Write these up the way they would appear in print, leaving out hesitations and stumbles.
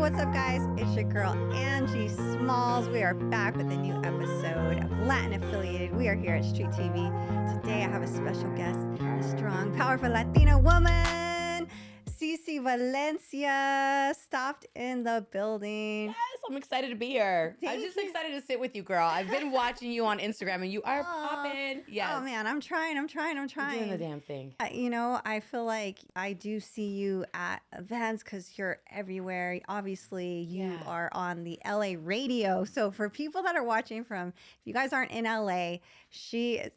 what's up, guys? It's your girl, Angie Smalls. We are back with a new episode of Latin Affiliated. We are here at Street TV. Today, I have a special guest, a strong, powerful Latina woman, Cece Valencia, stopped in the building. Yes, I'm excited to be here. I'm just excited to sit with you, girl. I've been watching you on Instagram, and you are popping. Yes. Oh, man, I'm trying. You're doing the damn thing. I feel like I do see you at events because you're everywhere. Obviously, you are on the LA radio. So for people that are watching from, if you guys aren't in LA, Cece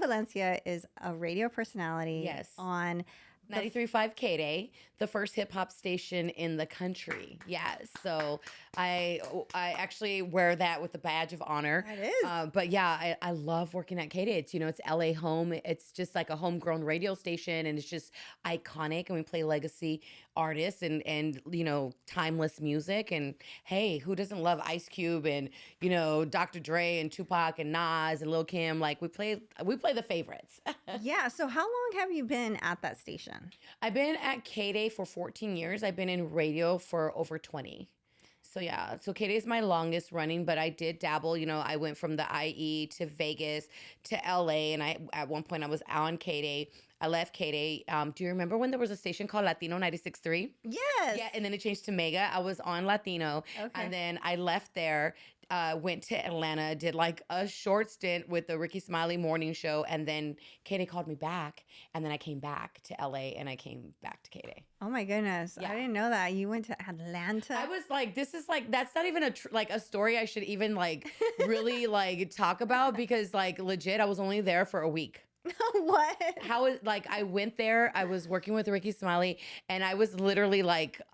Valencia is a radio personality. Yes. On 93.5 K-Day, the first hip hop station in the country. Yes. So I actually wear that with a badge of honor. It is. But yeah, I love working at K-Day. It's LA home. It's just like a homegrown radio station, and it's just iconic. And we play legacy artists and timeless music. And hey, who doesn't love Ice Cube and Dr. Dre and Tupac and Nas and Lil Kim? Like we play the favorites. Yeah. So how long have you been at that station? I've been at K-Day for 14 years. I've been in radio for over 20. So yeah, so K-Day is my longest running, but I did dabble. I went from the IE to Vegas to LA, and at one point I was on K-Day. I left K-Day. Do you remember when there was a station called Latino 96.3? Yes. Yeah, and then it changed to Mega. I was on Latino, and then I left there. Went to Atlanta, did like a short stint with the Ricky Smiley morning show, and then K-Day called me back, and then I came back to LA, and I came back to K-Day. Oh my goodness. Yeah. I didn't know that. You went to Atlanta. I was like, that's not even a story I should even really talk about, because legit, I was only there for a week. What? I went there, I was working with Ricky Smiley, and I was literally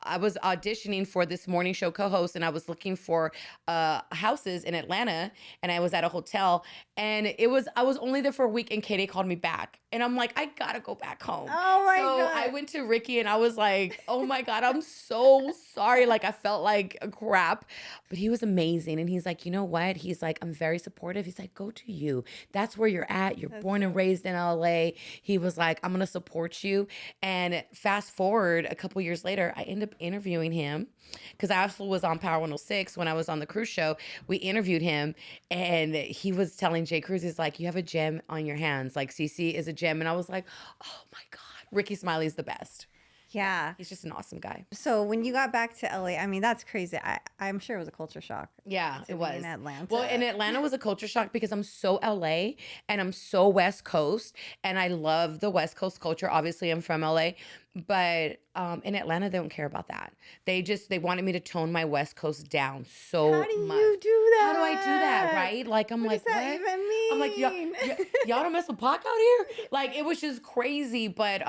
I was auditioning for this morning show co-host, and I was looking for houses in Atlanta, and I was at a hotel, and I was only there for a week, and K-Day called me back, and I'm like, I gotta go back home. Oh my God. So I went to Ricky, and I was like, oh my God, I'm so sorry. I felt like a crap, but he was amazing, and he's like, you know what? He's like, I'm very supportive. He's like, go to you. That's where you're at. You're born and raised in LA. He was like, I'm gonna support you. And fast forward a couple years later, I end up interviewing him because I also was on Power 106 when I was on the cruise show. We interviewed him, and he was telling Jay Cruz, he's like, you have a gem on your hands. Like, Cece is a gem. And I was like, oh my God, Ricky Smiley's the best. Yeah. He's just an awesome guy. So when you got back to LA, I mean, that's crazy. I'm sure it was a culture shock. Yeah, it was. In Atlanta. Well, in Atlanta was a culture shock because I'm so LA and I'm so West Coast, and I love the West Coast culture. Obviously, I'm from LA, but in Atlanta, they don't care about that. They wanted me to tone my West Coast down so much. How do you do that? How do I do that, right? What does that even mean? I'm like, y'all don't mess with Pac out here? It was just crazy. But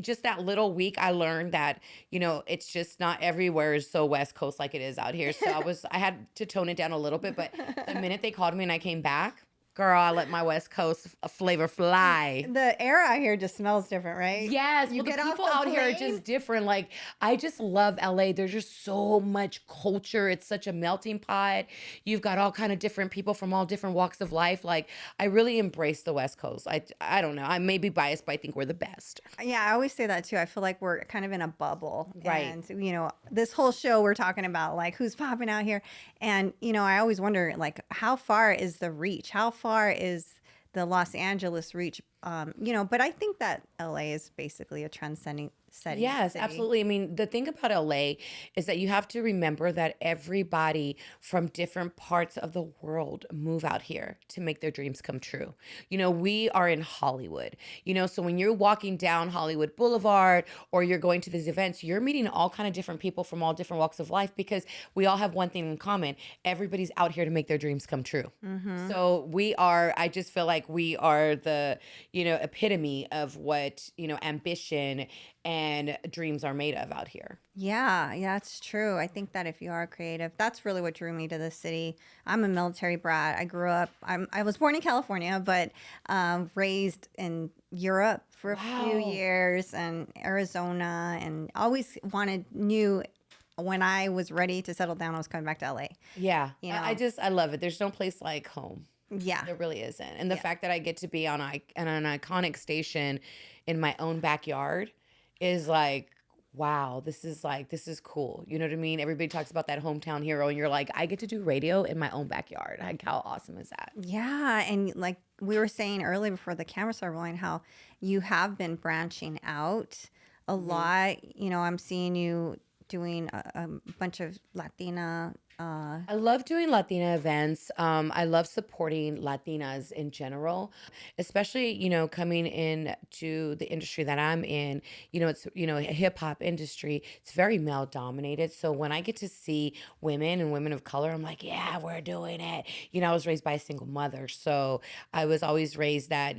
just that little week, I learned that, it's just not everywhere is so West Coast like it is out here. So I had to tone it down a little bit. But the minute they called me and I came back, girl, I let my West Coast flavor fly. The air out here just smells different, right? Yes. You well, get the off people the out here are plane? just different. I just love LA. There's just so much culture. It's such a melting pot. You've got all kind of different people from all different walks of life. I really embrace the West Coast. I don't know. I may be biased, but I think we're the best. Yeah, I always say that too. I feel like we're kind of in a bubble. Right. And, this whole show we're talking about, who's popping out here. And, I always wonder, how far is the reach? How far is the Los Angeles reach? But I think that LA is basically a trend-setting city. Yes, absolutely. I mean, the thing about LA is that you have to remember that everybody from different parts of the world move out here to make their dreams come true. We are in Hollywood, so when you're walking down Hollywood Boulevard or you're going to these events, you're meeting all kind of different people from all different walks of life because we all have one thing in common. Everybody's out here to make their dreams come true. Mm-hmm. So I just feel like we are the, epitome of what, ambition and dreams are made of out here. Yeah, it's true. I think that if you are creative, that's really what drew me to the city. I'm a military brat. I grew up, I was born in California, but raised in Europe for a few years, and Arizona, and always knew when I was ready to settle down, I was coming back to LA. Yeah, I love it. There's no place like home. Yeah. There really isn't. And the fact that I get to be on an iconic station in my own backyard is wow, this is cool. You know what I mean? Everybody talks about that hometown hero, and you're like, I get to do radio in my own backyard. Like, how awesome is that? Yeah, and like we were saying earlier before the camera started rolling, how you have been branching out a Mhm. lot. You know, I'm seeing you doing a bunch of Latina. I love doing Latina events. I love supporting Latinas in general, especially, coming in to the industry that I'm in. It's, a hip hop industry. It's very male dominated. So when I get to see women and women of color, I'm like, yeah, we're doing it. I was raised by a single mother. So I was always raised that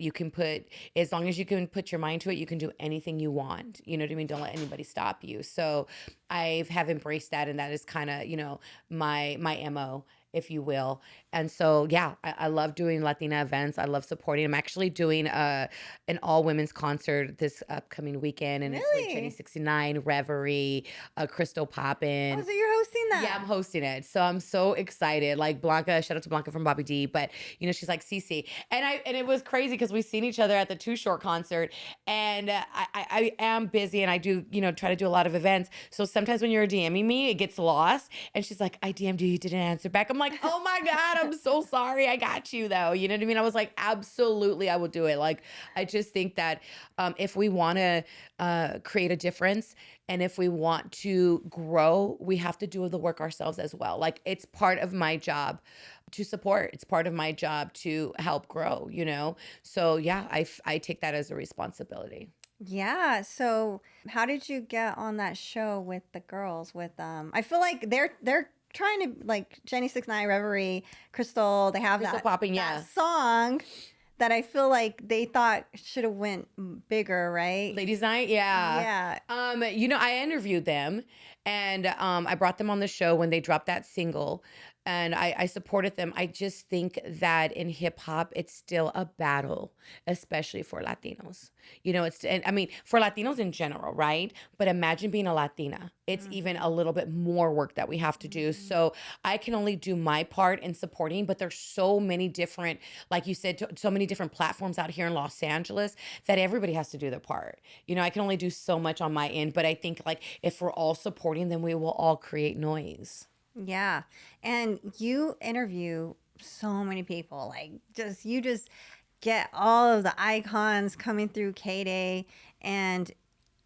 as long as you can put your mind to it, you can do anything you want. You know what I mean? Don't let anybody stop you. So I have embraced that. And that is kind of, my MO, if you will. And so yeah, I love doing Latina events. I love supporting. I'm actually doing an all women's concert this upcoming weekend, and it's like Jenny Really? 69, Reverie, Crystal Oh, Poppin'. so you're hosting Yeah, I'm that? hosting it. So I'm so excited. Like Blanca, shout out to Blanca from Bobby D. But she's like Cece. And it was crazy because we seen each other at the Too Short concert. And I am busy and I do, try to do a lot of events. So sometimes when you're DMing me, it gets lost. And she's like, I DM'd you, you didn't answer back. I'm like, oh my God, I'm so sorry. I got you though. You know what I mean? I was like, absolutely, I will do it. Like, I just think that if we want to create a difference, and if we want to grow, we have to do the work ourselves as well. Like, it's part of my job to support. It's part of my job to help grow. So yeah, I take that as a responsibility. Yeah. So how did you get on that show with the girls? With I feel like they're trying to like Jenny 69, Reverie, Crystal. They have Crystal that popping, that yeah. song that I feel like they thought should have went bigger, right? Ladies Night, yeah. Yeah. I interviewed them, and I brought them on the show when they dropped that single, and I supported them. I just think that in hip hop, it's still a battle, especially for Latinos. And I mean, for Latinos in general, right? But imagine being a Latina. It's even Mhm. a little bit more work that we have to do. Mhm. So I can only do my part in supporting, but there's so many different, like you said, so many different platforms out here in Los Angeles that everybody has to do their part. I can only do so much on my end, but I think like if we're all supporting, then we will all create noise. Yeah. And you interview so many people. Like you just get all of the icons coming through K Day, and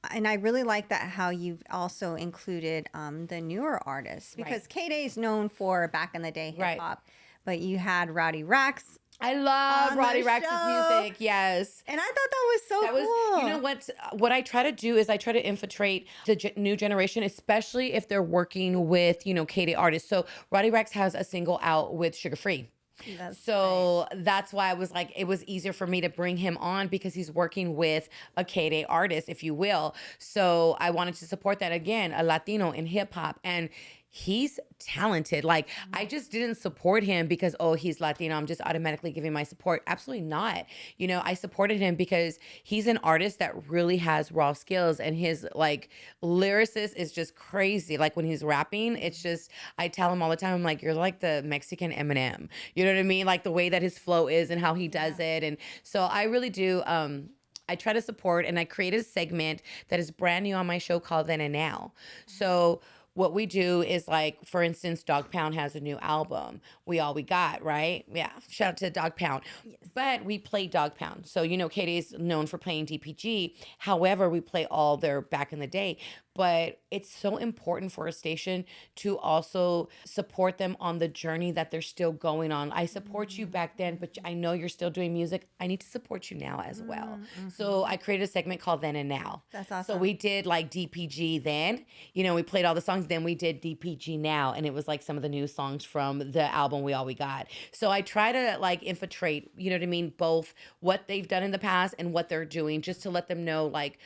I really like that how you've also included the newer artists, Right. because K Day is known for back in the day hip Right. hop, but you had Rowdy Rax I love on Roddy the Rax's show, music. Yes. and I thought that was so That was, cool. what I try to do is I try to infiltrate the new generation, especially if they're working with, K-Day artists. So Roddy Rex has a single out with Sugar Free. That's right. So that's why I was like, it was easier for me to bring him on because he's working with a K-Day artist, if you will. So I wanted to support that again, a Latino in hip hop. And he's talented. Like, I just didn't support him because, oh, he's Latino, I'm just automatically giving my support. Absolutely not. I supported him because he's an artist that really has raw skills, and his like lyricist is just crazy. Like when he's rapping, it's just, I tell him all the time, I'm like, you're like the Mexican Eminem. You know what I mean? Like the way that his flow is and how he Yeah. does it. And so I really do. I try to support, and I created a segment that is brand new on my show called Then and Now. So what we do is, like, for instance, Dog Pound has a new album. We All We Got, right? Yeah. Shout out to Dog Pound. Yes. But we play Dog Pound. So, Katie's known for playing DPG. However, we play all their back in the day. But it's so important for a station to also support them on the journey that they're still going on. I support you back then, but I know you're still doing music. I need to support you now as well. So I created a segment called Then and Now. That's So awesome. we did like DPG then, we played all the songs. Then we did DPG now. And it was like some of the new songs from the album We All We Got. So I try to like infiltrate, you know what I mean? Both what they've done in the past and what they're doing, just to let them know, like,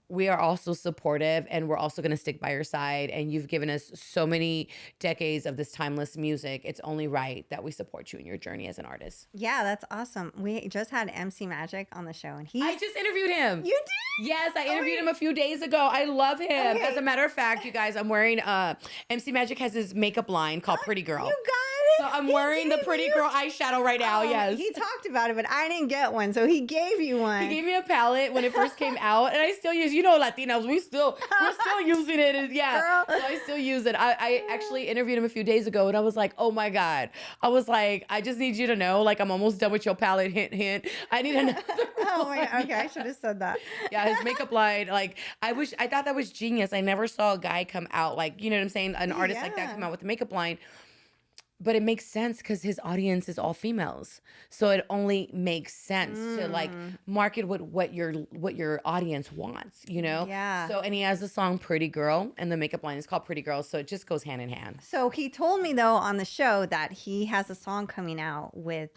we are also supportive, and we're also going to stick by your side. And you've given us so many decades of this timeless music. It's only right that we support you in your journey as an artist. Yeah, that's awesome. We just had MC Magic on the show, and I just interviewed him. you did? Yes, I Oh, interviewed wait. him a few days ago. I love him. Okay. As a matter of fact, you guys, I'm wearing MC Magic has his makeup line called Pretty Girl. You got So I'm wearing the pretty girl eyeshadow right now. Yes. He talked about it, but I didn't get one, so he gave you one. He gave me a palette when it first came out, and I still use. You know, Latinos, we're still using it. And Girl. so I still use it. I actually interviewed him a few days ago, and I was like, oh my god. I was like, I just need you to know, like, I'm almost done with your palette. Hint, hint. I need another. Oh my god. Okay, I should have said that. Yeah, his makeup line. Like, I thought that was genius. I never saw a guy come out like, you know what I'm saying, an artist like that come out with a makeup line. But it makes sense because his audience is all females, so it only makes sense to like market what your audience wants, you know. Yeah. So, and he has the song "Pretty Girl," and the makeup line is called "Pretty Girl," so it just goes hand in hand. So he told me though on the show that he has a song coming out with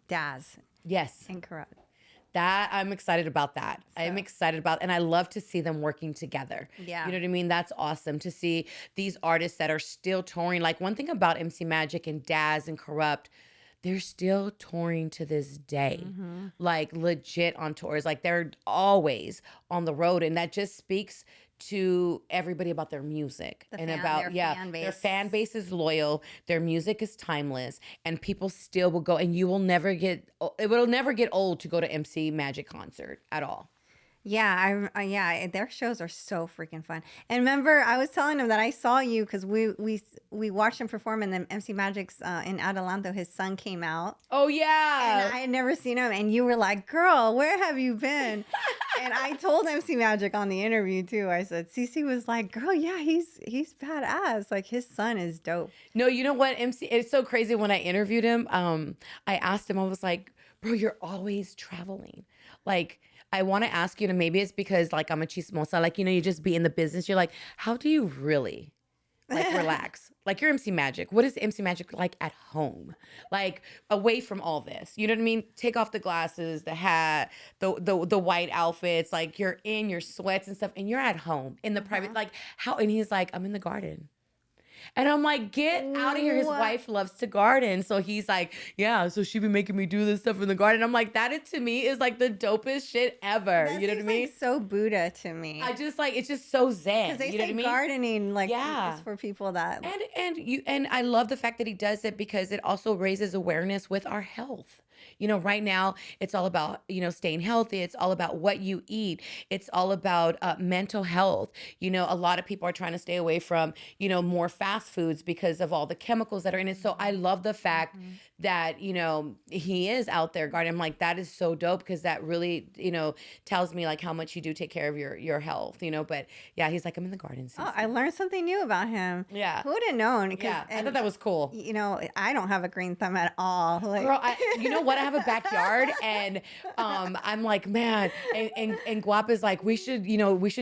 Daz Yes, and Corrupt. that I'm excited about that. I'm excited about, and I love to see them working together. Yeah. You know what I mean? That's awesome to see these artists that are still touring. Like, one thing about MC Magic and Daz and Corrupt, they're still touring to this day. Like, legit on tours. Like, they're always on the road, and that just speaks to everybody about their music and about their fan base is loyal, their music is timeless, and people still will go, and it will never get old to go to MC Magic concert at all. Yeah, their shows are so freaking fun. And remember, I was telling him that I saw you because we watched him perform in the MC Magic's in Adelanto. His son came out. Oh yeah, And I had never seen him, and you were like, "Girl, where have you been?" And I told MC Magic on the interview too. I said, Cece was like, "Girl, yeah, he's badass. Like, his son is dope." No, you know what, MC? It's so crazy. When I interviewed him, I asked him. I was like, "Bro, you're always traveling. Like, I want to ask you, and maybe it's because like I'm a chismosa. Like, you know, you just be in the business. You're like, how do you really like relax? Like, you're MC Magic. What is MC Magic like at home? Like, away from all this. You know what I mean? Take off the glasses, the hat, the white outfits. Like, you're in your sweats and stuff, and you're at home in the private. Like, how? And he's like, I'm in the garden. And I'm like, get out of here. His wife loves to garden. So he's like, yeah, so she be making me do this stuff in the garden. I'm like, that to me is like the dopest shit ever. That you know what I mean? like so Buddha to me. I just like, it's just so zen. Because they you know say what I mean? gardening, like, is for people that. And I love the fact that he does it because it also raises awareness with our health. You know, right now it's all about, you know, staying healthy. It's all about what you eat. It's all about mental health. You know, a lot of people are trying to stay away from, you know, more fast foods because of all the chemicals that are in it. So I love the fact that, you know, he is out there gardening. I'm like, that is so dope because that really, you know, tells me like how much you do take care of your health, you know. But yeah, he's like, I'm in the garden season. Oh, I learned something new about him. Yeah. Who would have known? Yeah, I thought that was cool. You know, I don't have a green thumb at all. Like, girl, you know what? I have a backyard, and I'm like, man, and Guap is like, we should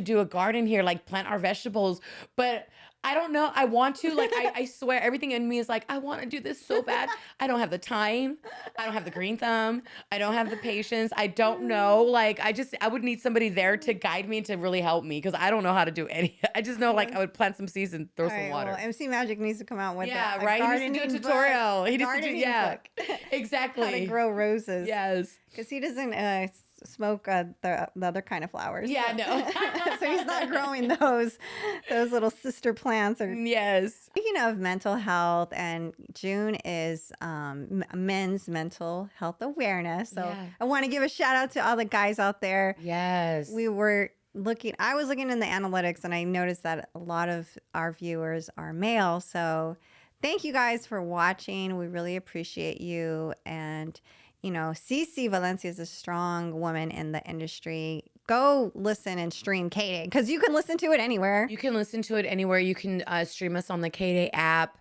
do a garden here, like plant our vegetables, but I don't know. I want to, like, I swear everything in me is like, I want to do this so bad. I don't have the time. I don't have the green thumb. I don't have the patience. I don't know. Like, I would need somebody there to guide me, to really help me, because I don't know how to do any. I just know, like, I would plant some seeds and throw some water. Well, MC Magic needs to come out with a right? He needs to do a tutorial. He needs to do, book. Exactly. How to grow roses. Yes. Because he doesn't smoke the other kind of flowers. Yeah, no. So he's not growing those little sister plants. Yes. Speaking of mental health, and June is Men's Mental Health Awareness. So I want to give a shout out to all the guys out there. Yes. I was looking in the analytics, and I noticed that a lot of our viewers are male. So thank you guys for watching. We really appreciate you. And you know, Cece Valencia is a strong woman in the industry. Go listen and stream K-Day, because you can listen to it anywhere. You can listen to it anywhere. You can stream us on the K-Day app.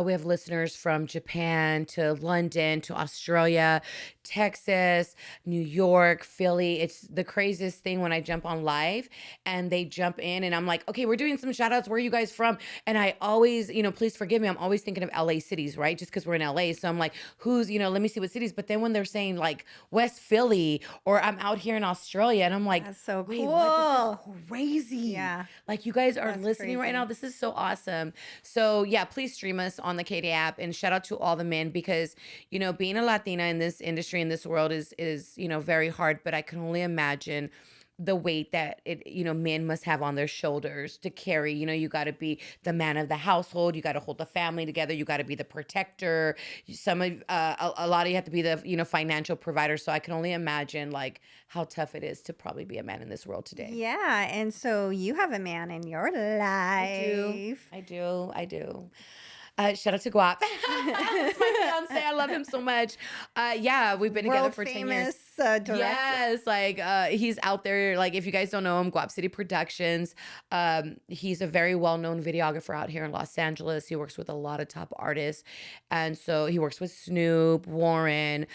We have listeners from Japan to London to Australia, Texas, New York, Philly. It's the craziest thing when I jump on live and they jump in and I'm like, okay, we're doing some shout outs. Where are you guys from? And I always, you know, please forgive me, I'm always thinking of LA cities, right? Just because we're in LA. So I'm like, who's, you know, let me see what cities. But then when they're saying like West Philly, or I'm out here in Australia, and I'm like, that's so cool. Wait, what? This is crazy. Yeah. Like, you guys are listening crazy right now. This is so awesome. So yeah, please stream us on the K-Day app, and shout out to all the men, because, you know, being a Latina in this industry, in this world is, you know, very hard, but I can only imagine the weight that men must have on their shoulders to carry. You got to be the man of the household. You got to hold the family together. You got to be the protector. A lot of you have to be the financial provider. So I can only imagine like how tough it is to probably be a man in this world today. Yeah, and so you have a man in your I do. life. I do. I do. Shout out to Guap. That's my fiance. I love him so much. Yeah, we've been together World for 10 years. famous director. Yes, like he's out there. Like if you guys don't know him, Guap City Productions. He's a very well-known videographer out here in Los Angeles. He works with a lot of top artists, and so he works with Snoop, Warren,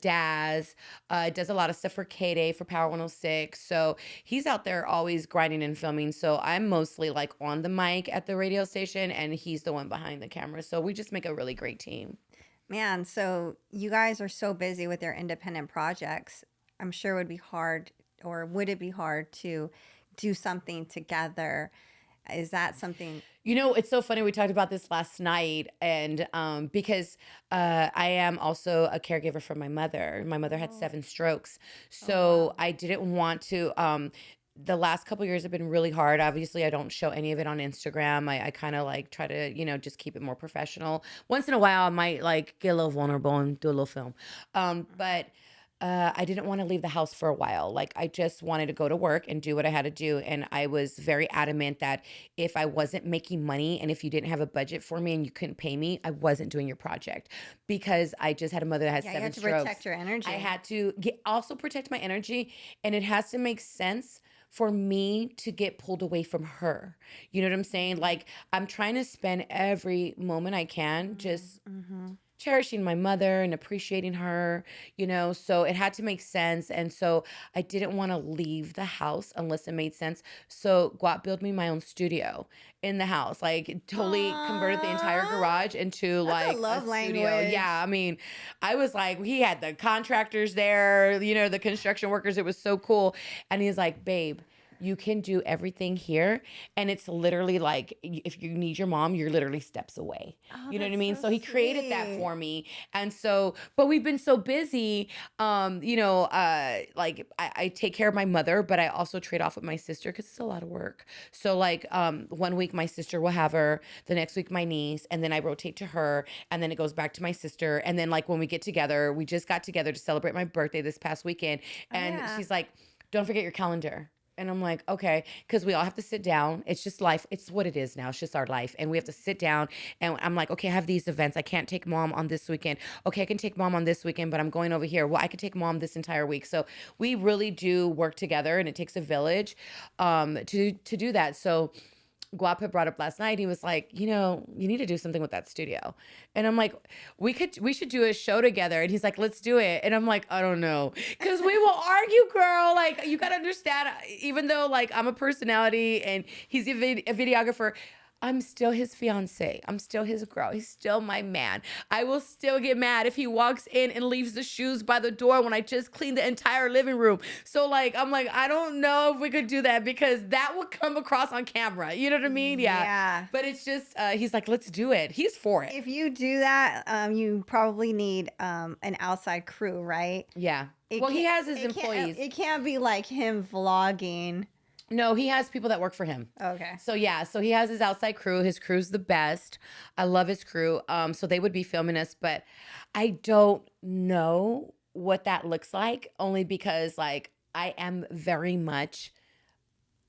Daz. Does a lot of stuff for K-Day for Power 106. So he's out there always grinding and filming. So I'm mostly like on the mic at the radio station, and he's the one behind the camera. So we just make a really great team. Man, so you guys are so busy with your independent projects. I'm sure it would be hard, or would it be hard to do something together? Is that something? It's so funny. We talked about this last night, and because I am also a caregiver for my mother. My mother had Oh, 7 strokes, oh so I didn't want to. The last couple years have been really hard. Obviously, I don't show any of it on Instagram. I kind of like try to, just keep it more professional. Once in a while, I might like get a little vulnerable and do a little film. But I didn't want to leave the house for a while. Like I just wanted to go to work and do what I had to do. And I was very adamant that if I wasn't making money and if you didn't have a budget for me and you couldn't pay me, I wasn't doing your project because I just had a mother that had yeah, you 7 have to strokes. protect your I energy. had to also protect my energy, and it has to make sense for me to get pulled away from her. You know what I'm saying? Like I'm trying to spend every moment I can just Mm-hmm. cherishing my mother and appreciating her, so it had to make sense. And so I didn't want to leave the house unless it made sense. So Guap built me my own studio in the house, like totally converted the entire Aww, garage into that's a like a love studio. Yeah, language. I mean, I was like, he had the contractors there, the construction workers. It was so cool. And he's like, babe, you can do everything here. And it's literally like, if you need your mom, you're literally steps away. Oh, You know what I that's mean? so So he created that sweet. for me. And so, but we've been so busy, like I take care of my mother, but I also trade off with my sister because it's a lot of work. So like, one week my sister will have her, the next week my niece, and then I rotate to her, and then it goes back to my sister. And then like when we get together, we just got together to celebrate my birthday this past weekend. Oh And yeah. she's like, don't forget your calendar. And I'm like, okay, because we all have to sit down. It's just life. It's what it is now. It's just our life. And we have to sit down. And I'm like, okay, I have these events. I can't take mom on this weekend. Okay, I can take mom on this weekend, but I'm going over here. Well, I could take mom this entire week. So we really do work together, and it takes a village to do that. So Guap had brought up last night. He was like, you need to do something with that studio. And I'm like, we should do a show together. And he's like, let's do it. And I'm like, I don't know. Cause we will argue, girl. Like, you gotta understand, even though like I'm a personality and he's a videographer, I'm still his fiance. I'm still his girl. He's still my man. I will still get mad if he walks in and leaves the shoes by the door when I just cleaned the entire living room. So like, I'm like, I don't know if we could do that because that would come across on camera. You know what I mean? Yeah. Yeah. But it's just, he's like, let's do it. He's for it. If you do that, you probably need an outside crew, right? Yeah. It Well, he can't. has his It can't. employees. It can't be like him vlogging. No, he has people that work for him. Okay. So yeah, so he has his outside crew. His crew's the best. I love his crew. So they would be filming us, but I don't know what that looks like only because like I am very much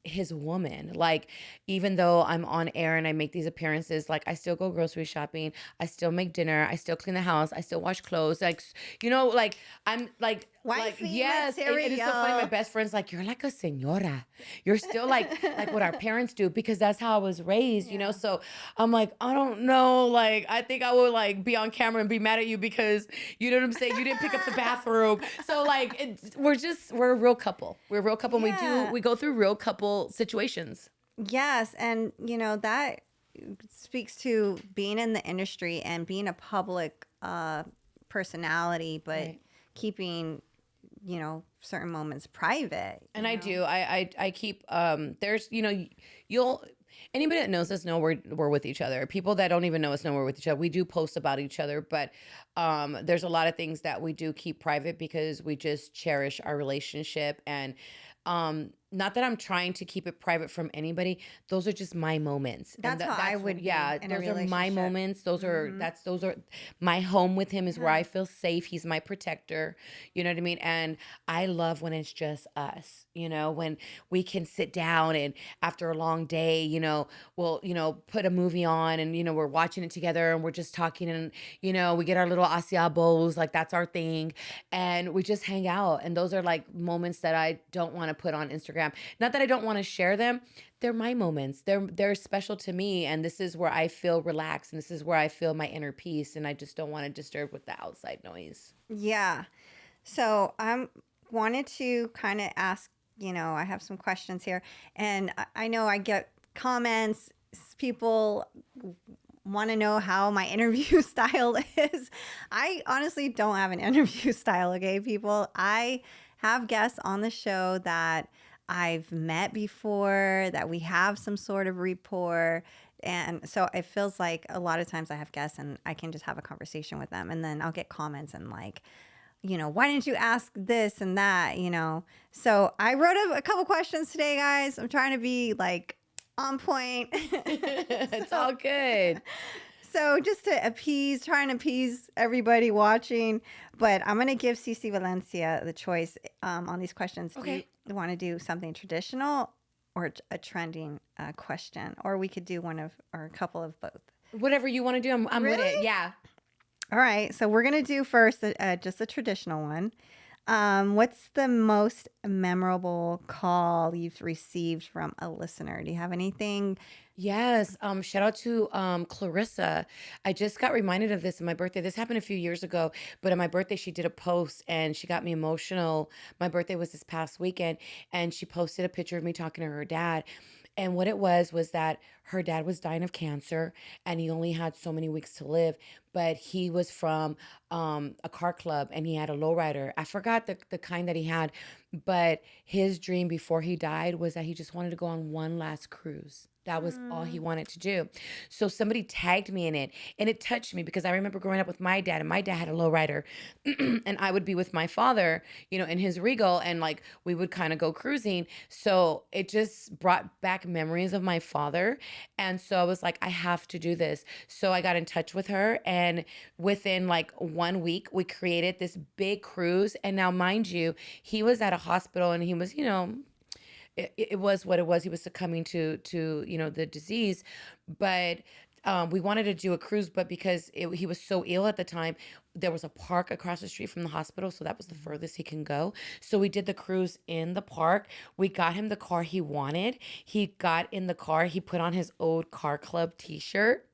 his woman. Like even though I'm on air and I make these appearances, like I still go grocery shopping, I still make dinner, I still clean the house, I still wash clothes. Like like I'm like Wifey yes, it is so funny. My material. best friend's like, you're like a señora. You're still like what our parents do because that's how I was raised, Yeah. So I'm like, I don't know. Like I think I would like be on camera and be mad at you because you know what I'm saying? You didn't pick up the bathroom. So like we're a real couple. We're a real couple and Yeah. we go through real couple situations. Yes, and that speaks to being in the industry and being a public personality, but Right. keeping certain moments private. And I do. I keep there's you'll anybody that knows us know we're with each other. People that don't even know us know we're with each other. We do post about each other, but there's a lot of things that we do keep private because we just cherish our relationship. And Not that I'm trying to keep it private from anybody. Those are just my moments. And That's how I would be yeah, in a those are my relationship. moments. Hmm. Those are my home with him is where Yeah. I feel safe. He's my protector. You know what I mean? And I love when it's just us, when we can sit down and after a long day, we'll, put a movie on and, we're watching it together and we're just talking and, we get our little asiabos, like that's our thing. And we just hang out. And those are like moments that I don't want to put on Instagram. Not that I don't want to share them. They're my moments. They're special to me. And this is where I feel relaxed. And this is where I feel my inner peace. And I just don't want to disturb with the outside noise. Yeah. So I wanted to kind of ask, I have some questions here, and I know I get comments. People want to know how my interview style is. I honestly don't have an interview style, okay, people? I have guests on the show that I've met before, that we have some sort of rapport. And so it feels like a lot of times I have guests and I can just have a conversation with them. And then I'll get comments and like, why didn't you ask this and that? So I wrote a couple questions today, guys. I'm trying to be like on point. It's so, all good. so just to trying to appease everybody watching, but I'm going to give Cece Valencia the choice on these questions. Okay. Do you want to do something traditional or a trending question? Or we could do one of, or a couple of both. Whatever you want to do, I'm with it. Really? Yeah. All right, so we're gonna do first just a traditional one. What's the most memorable call you've received from a listener? Do you have anything? Yes. Shout out to Clarissa. I just got reminded of this on my birthday. This happened a few years ago, but on my birthday she did a post and she got me emotional. My birthday was this past weekend and she posted a picture of me talking to her dad. And what it was that her dad was dying of cancer and he only had so many weeks to live, but he was from a car club and he had a lowrider. I forgot the kind that he had, but his dream before he died was that he just wanted to go on one last cruise. That was all he Mm. wanted to do. So somebody tagged me in it and it touched me because I remember growing up with my dad and my dad had a lowrider and I would be with my father, in his Regal and like we would kind of go cruising. So it just brought back memories of my father. And so I was like, I have to do this. So I got in touch with her and within like 1 week, we created this big cruise. And now, mind you, he was at a hospital and he was, it was what it was. He was succumbing to the disease, but we wanted to do a cruise, but because he was so ill at the time, there was a park across the street from the hospital, so that was the furthest he can go. So we did the cruise in the park. We got him the car he wanted. He got in the car. He put on his old car club T-shirt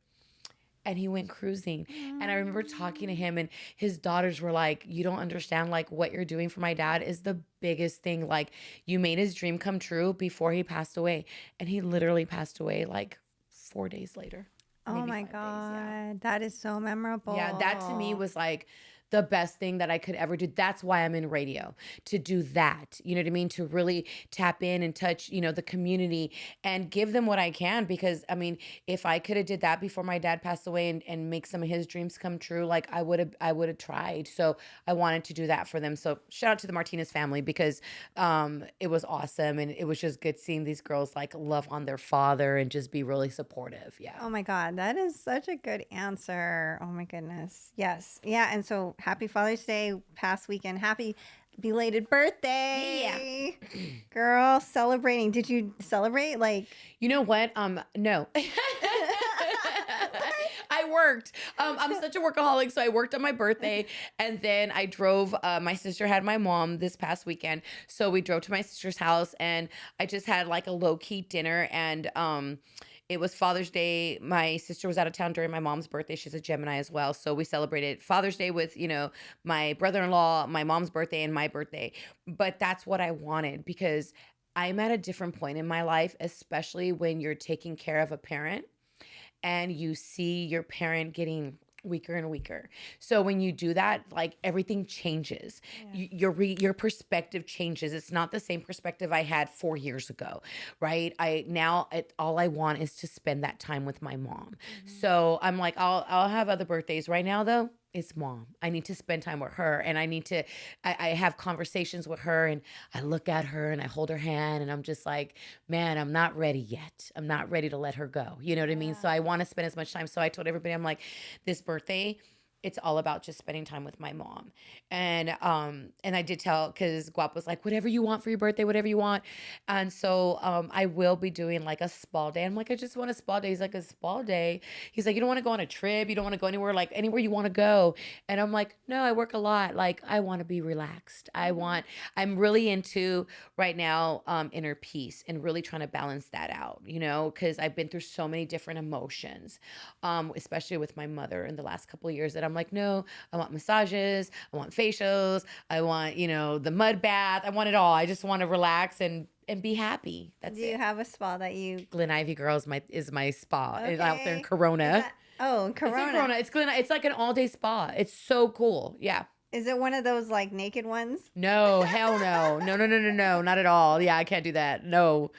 and he went cruising. And I remember talking to him and his daughters were like, you don't understand, like what you're doing for my dad is the biggest thing. Like you made his dream come true before he passed away. And he literally passed away like 4 days later. Oh Maybe my 5 days. Yeah. God, that is so memorable. Yeah, that to me was like the best thing that I could ever do. That's why I'm in radio, to do that. You know what I mean? To really tap in and touch, the community and give them what I can. Because I mean, if I could have did that before my dad passed away and make some of his dreams come true, like I would have tried. So I wanted to do that for them. So shout out to the Martinez family because it was awesome. And it was just good seeing these girls like love on their father and just be really supportive. Yeah. Oh my God, that is such a good answer. Oh my goodness. Yes. Yeah. And so happy Father's Day past weekend. Happy belated birthday. Yeah. Girl, celebrating. Did you celebrate? Like, you know what? No. I worked. I'm such a workaholic, so I worked on my birthday, and then I drove. My sister had my mom this past weekend, so we drove to my sister's house, and I just had like a low key dinner, and it was Father's Day. My sister was out of town during my mom's birthday. She's a Gemini as well, so we celebrated Father's Day with my brother-in-law, my mom's birthday, and my birthday. But that's what I wanted because I'm at a different point in my life, especially when you're taking care of a parent and you see your parent getting weaker and weaker. So when you do that, like everything changes. yeah. Your perspective changes. It's not the same perspective I had 4 years ago, right? All I want is to spend that time with my mom. So I'm like, I'll have other birthdays. Right now though, It's mom. I need to spend time with her, and I have conversations with her, and I look at her and I hold her hand, and I'm just like, man, I'm not ready yet. I'm not ready to let her go. You know what I mean? Yeah. So I want to spend as much time. So I told everybody, I'm like, this birthday, it's all about just spending time with my mom. And I did tell, because Guap was like, whatever you want for your birthday, whatever you want. And so I will be doing like a spa day. I'm like, I just want a spa day. He's like, a spa day? He's like, you don't want to go on a trip, you don't want to go anywhere, like anywhere you want to go. And I'm like, no, I work a lot. Like, I want to be relaxed. I'm really into right now inner peace and really trying to balance that out, because I've been through so many different emotions, especially with my mother in the last couple of years, that I'm like, no, I want massages, I want facials, I want, the mud bath, I want it all. I just want to relax and be happy. That's Do you it. have a spa that you? Glen Ivy Girl is my spa. It's out there in Okay. Corona. Oh, It's in Corona. Corona. It's like an all day spa. It's so cool. Yeah. Is it one of those like naked ones? No, hell no. No, no, no, no, no. Not at all. Yeah, I can't do that. No.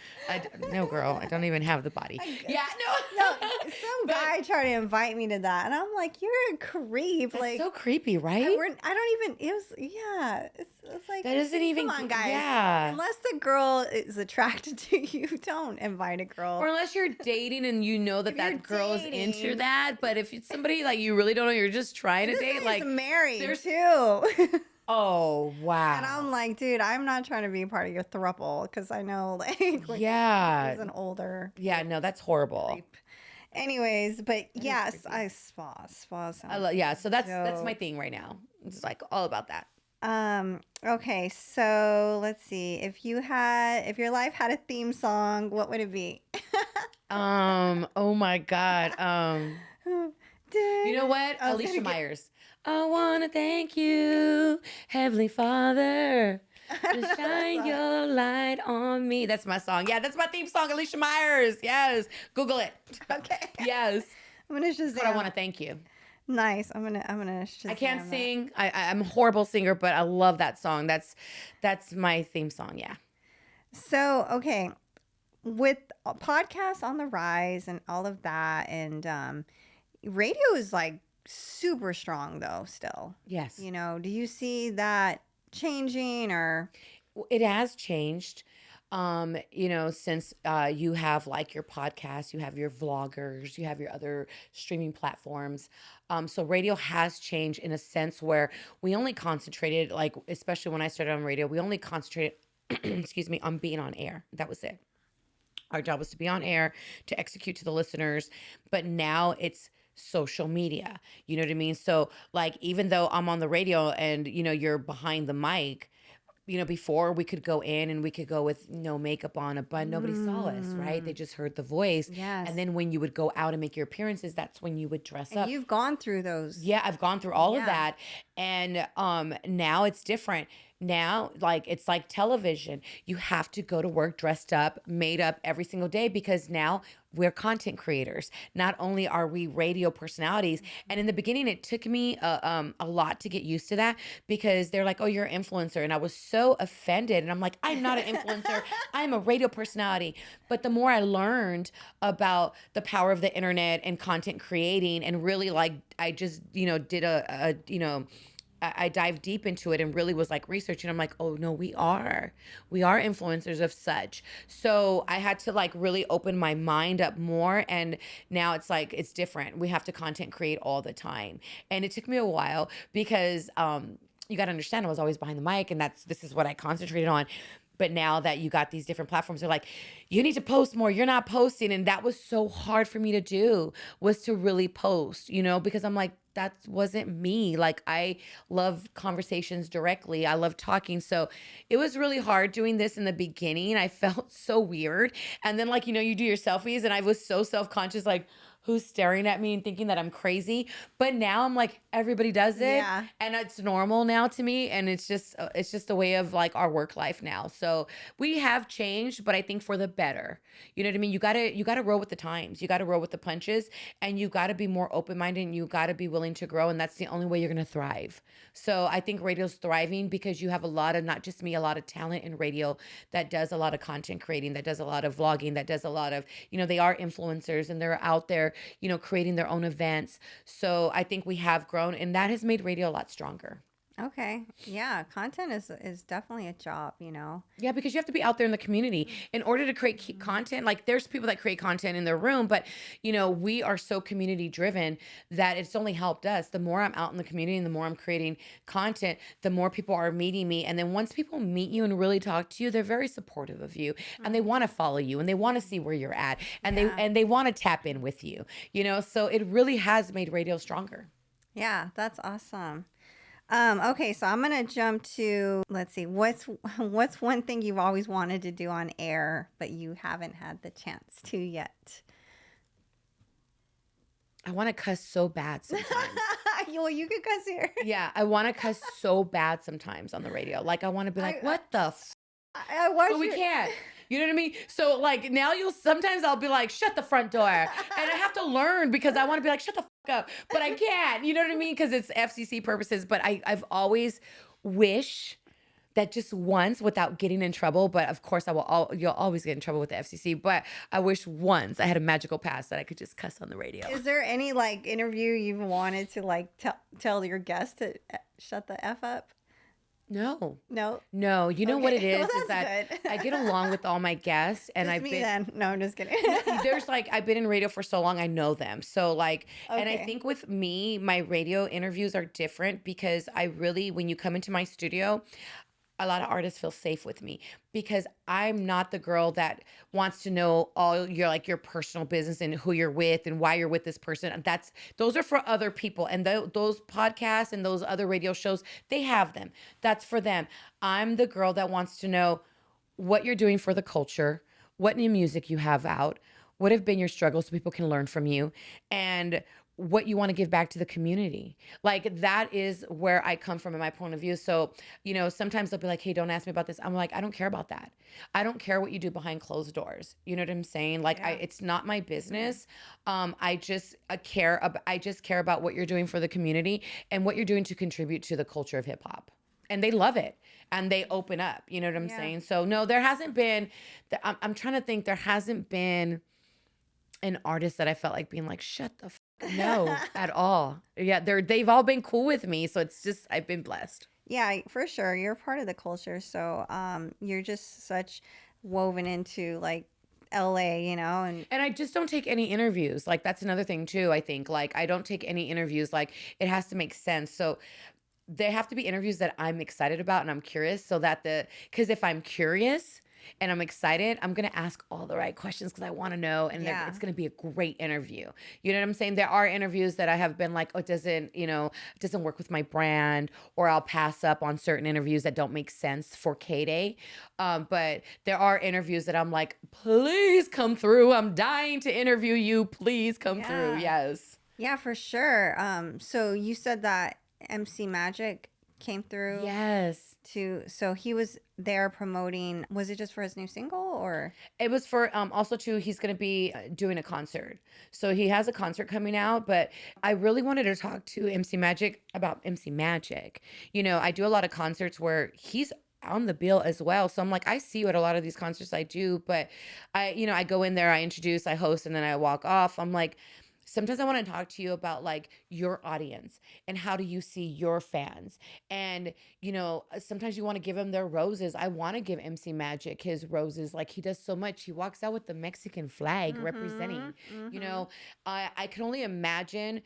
No, girl. I don't even have the body. Yeah, No, no. some But guy tried to invite me to that, and I'm like, "You're a creep." that's Like, so creepy, right? I don't even. It was, yeah. It's like That isn't even. Come on, guys. Yeah. Unless the girl is attracted to you, don't invite a girl. Or unless you're dating and you know that If you're that girl is into dating. that. But if it's somebody like you really don't know, you're just trying to This date, guy's like, married there's- too. oh, wow. And I'm like, dude, I'm not trying to be a part of your throuple because I know, like, when Yeah. he's an older Yeah, no, that's horrible. creep. Anyways, but is yes, creepy. I spa sounds Yeah, so that's my dope. thing right now. It's like all about that. Okay, so let's see. If your life had a theme song, what would it be? Oh my God. You know what? I was Alicia gonna get- Myers. I wanna thank you, Heavenly Father, I don't know to that shine song. your light on me. That's my song. Yeah, that's my theme song, Alicia Myers. Yes. Google it. Okay. Yes. I'm gonna That's what I Shazam. want to thank you. Nice. I'm gonna Shazam I can't that. sing. I'm a horrible singer, but I love that song. That's my theme song. Yeah. So, okay, with podcasts on the rise and all of that, and radio is like super strong though still. Yes. Do you see that changing or? It has changed. Since you have like your podcast, you have your vloggers, you have your other streaming platforms. So radio has changed in a sense where we only concentrated, like, especially when I started on radio, we only concentrated, excuse me, on being on air. That was it. Our job was to be on air, to execute to the listeners. But now it's social media. You know what I mean? So, like, even though I'm on the radio and, you're behind the mic, before we could go in and we could go with no makeup on, but nobody saw us, right? They just heard the voice. Yes. And then when you would go out and make your appearances, that's when you would dress And up. you've gone through those. Yeah, I've gone through all of Yeah. that. And now it's different. Now, like, it's like television. You have to go to work dressed up, made up every single day, because now we're content creators. Not only are we radio personalities, and in the beginning it took me a lot to get used to that, because they're like, oh, you're an influencer. And I was so offended. And I'm like, I'm not an influencer. I'm a radio personality. But the more I learned about the power of the internet and content creating, and really, like, I just, did I dived deep into it and really was like researching. I'm like, oh no, we are influencers of such. So I had to like really open my mind up more. And now it's like, it's different. We have to content create all the time. And it took me a while because, you got to understand, I was always behind the mic, and this is what I concentrated on. But now that you got these different platforms, they're like, you need to post more. You're not posting. And that was so hard for me to do, was to really post, because I'm like, that wasn't me. Like, I love conversations directly. I love talking. So it was really hard doing this in the beginning. I felt so weird. And then, like, you do your selfies, and I was so self-conscious, like, who's staring at me and thinking that I'm crazy. But now I'm like, everybody does it. Yeah. And it's normal now to me. And it's just a way of like our work life now. So we have changed, but I think for the better. You know what I mean? You gotta roll with the times. You gotta roll with the punches, and you gotta be more open-minded, and you gotta be willing to grow. And that's the only way you're gonna thrive. So I think radio's thriving because you have a lot of, not just me, a lot of talent in radio that does a lot of content creating, that does a lot of vlogging, that does a lot of, they are influencers, and they're out there they're, creating their own events. So I think we have grown, and that has made radio a lot stronger. Okay. Yeah, content is definitely a job, you know. Yeah, because you have to be out there in the community in order to create content. Like there's people that create content in their room, but we are so community driven that it's only helped us. The more I'm out in the community and the more I'm creating content, the more people are meeting me. And then once people meet you and really talk to you, they're very supportive of you and they want to follow you and they want to see where you're at and Yeah. they want to tap in with you. So it really has made radio stronger. Yeah, that's awesome. Okay, so I'm gonna jump to, let's see, what's one thing you've always wanted to do on air, but you haven't had the chance to yet? I want to cuss so bad sometimes. Well, you could cuss here. Yeah, I want to cuss so bad sometimes on the radio. Like I want to be like, what the I watched but we can't. You know what I mean? So like now sometimes I'll be like, shut the front door. And I have to learn because I want to be like, shut the up. But I can't. You know what I mean? Because it's FCC purposes. But I've always wish that just once without getting in trouble. But of course you'll always get in trouble with the FCC. But I wish once I had a magical pass that I could just cuss on the radio. Is there any like interview you've wanted to like tell your guest to shut the F up? No. You know Okay. what it is? Well, is that good. I get along with all my guests, and Just I've me been. then. No, I'm just kidding. There's I've been in radio for so long, I know them. So and I Okay. think with me, my radio interviews are different because when you come into my studio, a lot of artists feel safe with me because I'm not the girl that wants to know all your personal business and who you're with and why you're with this person. Those are for other people. And those podcasts and those other radio shows, they have them. That's for them. I'm the girl that wants to know what you're doing for the culture, what new music you have out, what have been your struggles so people can learn from you, and what you want to give back to the community. Like that is where I come from in my point of view. So, sometimes they'll be like, hey, don't ask me about this. I'm like, I don't care about that. I don't care what you do behind closed doors. You know what I'm saying? Like Yeah. it's not my business. I just care about what you're doing for the community and what you're doing to contribute to the culture of hip hop. And they love it and they open up. You know what I'm Yeah. saying? So no, there hasn't been, I'm trying to think, there hasn't been an artist that I felt like being like, shut the no, at all. Yeah, they've all been cool with me, so it's just I've been blessed. Yeah, for sure. You're part of the culture, so you're just such woven into like LA, you know, And I just don't take any interviews. Like that's another thing too. I think I don't take any interviews. Like it has to make sense. So they have to be interviews that I'm excited about and I'm curious. So that because if I'm curious and I'm excited, I'm going to ask all the right questions because I want to know. And Yeah. it's going to be a great interview. You know what I'm saying? There are interviews that I have been like, oh, it doesn't work with my brand, or I'll pass up on certain interviews that don't make sense for K-Day. But there are interviews that I'm like, please come through. I'm dying to interview you. Please come through. Yes. yeah, for sure. So you said that MC Magic came through. Yes. So he was there promoting. Was it just for his new single or? It was for also too, he's going to be doing a concert. So he has a concert coming out, but I really wanted to talk to MC Magic about MC Magic. I do a lot of concerts where he's on the bill as well. So I'm like, I see you at a lot of these concerts I do, but I go in there, I introduce, I host, and then I walk off. I'm like, sometimes I want to talk to you about like your audience and how do you see your fans? And, sometimes you want to give them their roses. I want to give MC Magic his roses. Like he does so much. He walks out with the Mexican flag representing, I can only imagine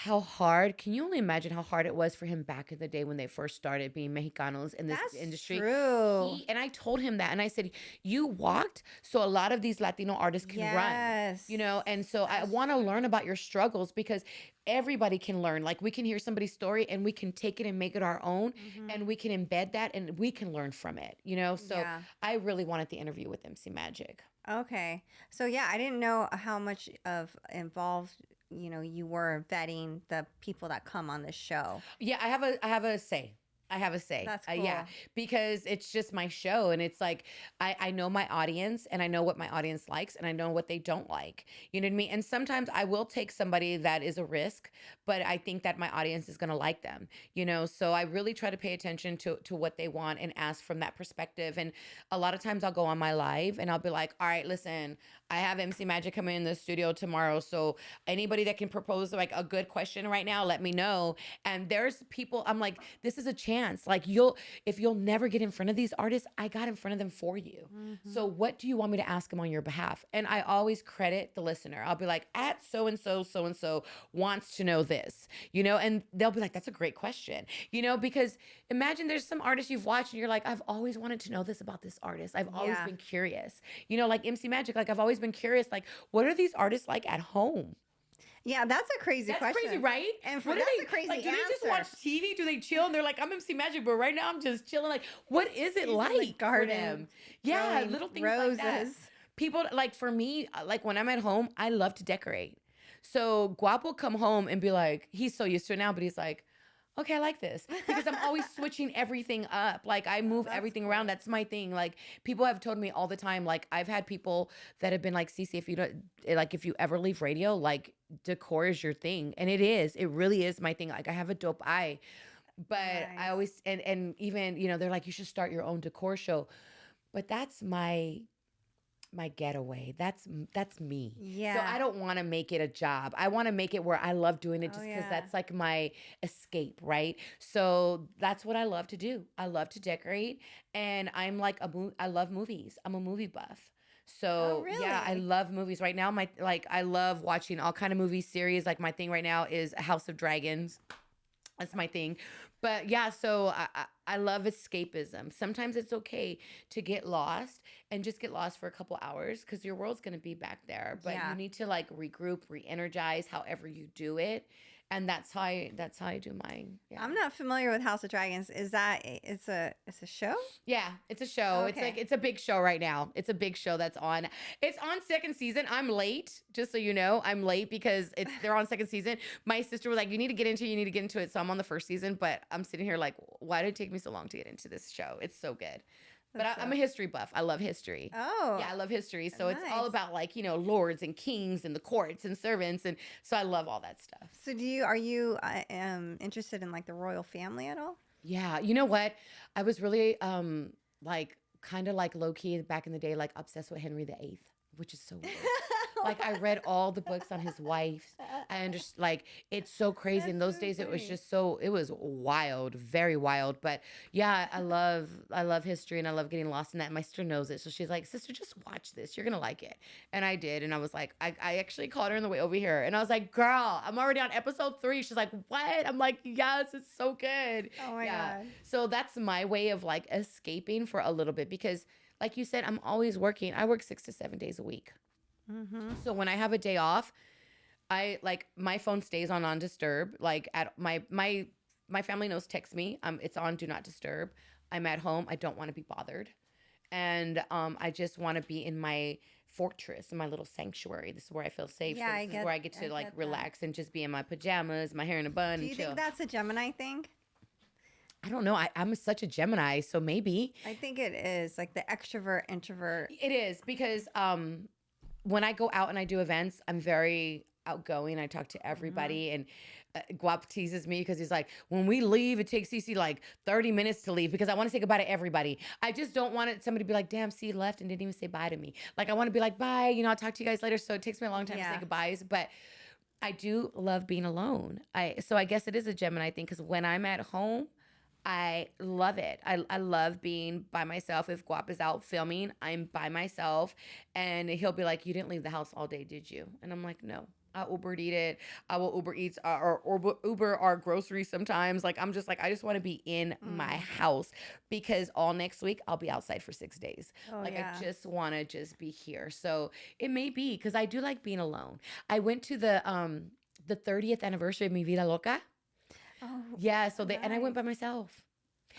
can you only imagine how hard it was for him back in the day when they first started being Mexicanos in this That's industry? true. And I told him that, and I said, you walked so a lot of these Latino artists can Yes. run, and so I want to learn about your struggles because everybody can learn. Like we can hear somebody's story and we can take it and make it our own, and we can embed that and we can learn from it, so Yeah. I really wanted the interview with MC Magic. Okay. So yeah, I didn't know how much of involved, you were vetting the people that come on the show. Yeah, I have a say. That's Yeah, cool. because it's just my show, and it's like I know my audience, and I know what my audience likes, and I know what they don't like. You know what I mean? And sometimes I will take somebody that is a risk, but I think that my audience is going to like them. So I really try to pay attention to what they want and ask from that perspective. And a lot of times I'll go on my live and I'll be like, all right, listen, I have MC Magic coming in the studio tomorrow. So anybody that can propose like a good question right now, let me know. And there's people, I'm like, this is a chance. Like if you'll never get in front of these artists, I got in front of them for you. So what do you want me to ask them on your behalf? And I always credit the listener. I'll be like, at so-and-so wants to know this, and they'll be like, that's a great question, because imagine there's some artists you've watched and you're like, I've always wanted to know this about this artist. I've always Yeah. been curious, like MC Magic, like I've always been curious, like, what are these artists like at home? Yeah, that's a crazy That's question. crazy, right? And What that's do a crazy like? Do they just answer. watch TV? Do they chill? And they're like, I'm MC Magic, but right now I'm just chilling. Like, what is it He's in the like for garden them? Yeah, growing little things roses. like that. People, like for me, like when I'm at home, I love to decorate. So Guap will come home and be like, he's so used to it now, but he's like, okay, I like this, because I'm always switching everything up. Like I move That's everything cool. around. That's my thing. Like people have told me all the time, like I've had people that have been like, Cece, if you don't, like if you ever leave radio, like decor is your thing. And it is, it really is my thing. Like I have a dope eye, but I Nice. always, and even, they're like, you should start your own decor show. But that's my getaway. That's me. So Yeah. I don't want to make it a job. I want to make it where I love doing it just Oh, because yeah. that's like my escape, right? So that's what I love to do. I love to decorate, and I'm like I love movies. I'm a movie buff. Oh, So yeah, I really? love movies right now. I love watching all kind of movie series. Like my thing right now is House of Dragons. That's my thing. But yeah, so I love escapism. Sometimes it's okay to get lost and just get lost for a couple hours because your world's going to be back there. But Yeah. you need to like regroup, re-energize, however you do it. And that's how I do mine. Yeah. I'm not familiar with House of Dragons. Is that it's a show? Yeah, it's a show. It's Okay. like it's a big show right now. It's a big show that's on. It's on second season. I'm late, just so you know. I'm late because they're on second season. My sister was like, "You need to get into it. You need to get into it." So I'm on the first season, but I'm sitting here like, "Why did it take me so long to get into this show? It's so good." But That's I'm a history buff. I love history. Oh. Yeah, I love history. So it's all Nice. about like, lords and kings and the courts and servants, and so I love all that stuff. So are you interested in like the royal family at all? Yeah, you know what? I was really like kind of like low key back in the day, like obsessed with Henry VIII, which is so weird. Like I read all the books on his wife. I understand, like it's so crazy. In That's those so days, it was funny. just it was wild, very wild. But yeah, I love history and I love getting lost in that. And my sister knows it, so she's like, "Sister, just watch this. You're gonna like it." And I did, and I was like, I actually called her on the way over here, and I was like, "Girl, I'm already on episode 3." She's like, "What?" I'm like, "Yes, it's so good." Oh my Yeah. God. So that's my way of like escaping for a little bit because, like you said, I'm always working. I work 6 to 7 days a week. Mm-hmm. So when I have a day off, I like my phone stays on disturb. Like at my family knows text me. It's on do not disturb. I'm at home. I don't want to be bothered. And I just want to be in my fortress, in my little sanctuary. This is where I feel safe. Yeah, so I this get- is where I get I to like get that. relax and just be in my pajamas, my hair in a bun, Do you and chill. think that's a Gemini thing? I don't know. I'm such a Gemini, so maybe. I think it is like the extrovert introvert. It is because when I go out and I do events, I'm very outgoing. I talk to everybody, and Guap teases me because he's like, when we leave, it takes Cece like 30 minutes to leave because I want to say goodbye to everybody. I just don't want somebody to be like, damn, C left and didn't even say bye to me. Like I want to be like, bye, I'll talk to you guys later. So it takes me a long time to Yeah. say goodbyes, but I do love being alone. So I guess it is a Gemini thing because when I'm at home, I love it. I love being by myself. If Guap is out filming, I'm by myself. And he'll be like, you didn't leave the house all day, did you? And I'm like, no. I Ubered eat it. I will Uber Eats or Uber our groceries sometimes. Like I'm just like, I just want to be in my house because all next week I'll be outside for 6 days. Oh, like yeah. I just want to just be here. So it may be because I do like being alone. I went to the 30th anniversary of Mi Vida Loca. Oh, Yeah, so and I went by myself.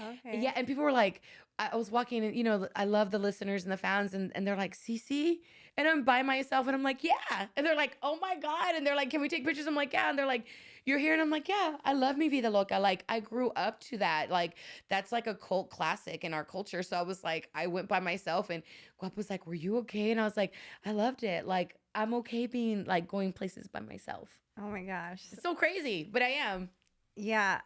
okay. Yeah, and people were like, I was walking and, I love the listeners and the fans and they're like, Cece? And I'm by myself and I'm like, yeah. And they're like, oh my God. And they're like, can we take pictures? I'm like, yeah. And they're like, you're here? And I'm like, yeah, I love Mi Vida Loca. Like I grew up to that. Like that's like a cult classic in our culture. So I was like, I went by myself and Guap was like, were you okay? And I was like, I loved it. Like I'm okay being like going places by myself. Oh my gosh. It's so crazy, but I am. Yeah.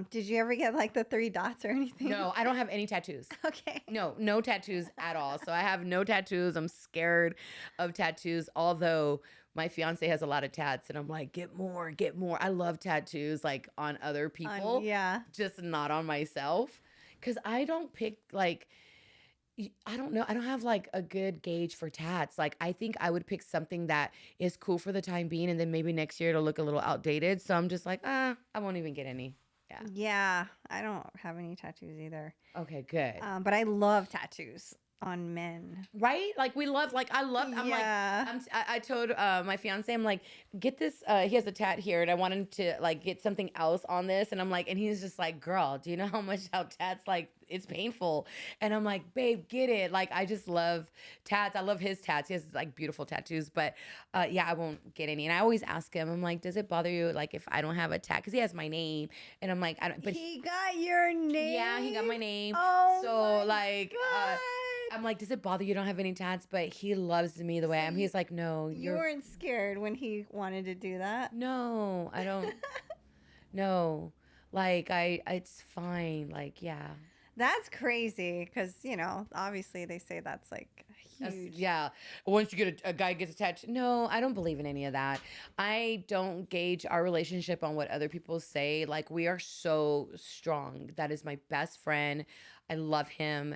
Did you ever get like the three dots or anything? No, I don't have any tattoos. Okay. No, no tattoos at all. So I have no tattoos. I'm scared of tattoos, although my fiance has a lot of tats, and I'm like, get more, get more. I love tattoos like on other people, Yeah. just not on myself. Cause I don't pick like, I don't know. I don't have like a good gauge for tats. Like, I think I would pick something that is cool for the time being, and then maybe next year it'll look a little outdated. So I'm just like, I won't even get any. Yeah. Yeah. I don't have any tattoos either. Okay, good. But I love tattoos on men. Right? Like we love, like I love, I'm like, Yeah. I told my fiance, I'm like, get this, he has a tat here and I want him to like get something else on this. And I'm like, and he's just like, girl, do you know how tats, like it's painful. And I'm like, babe, get it. Like, I just love tats. I love his tats. He has like beautiful tattoos, but yeah, I won't get any. And I always ask him, I'm like, does it bother you? Like if I don't have a tat, cause he has my name and I'm like, I don't, but He got your name. yeah, he got my name. Oh, so my like, God. I'm like, does it bother you don't have any tats? But he loves me the way I am. He's like, no, You weren't scared when he wanted to do that? no, I don't, no. Like, it's fine. Like, yeah. That's crazy because, obviously they say that's like huge. Yeah. Once you get a guy gets attached. No, I don't believe in any of that. I don't gauge our relationship on what other people say. Like, we are so strong. That is my best friend. I love him.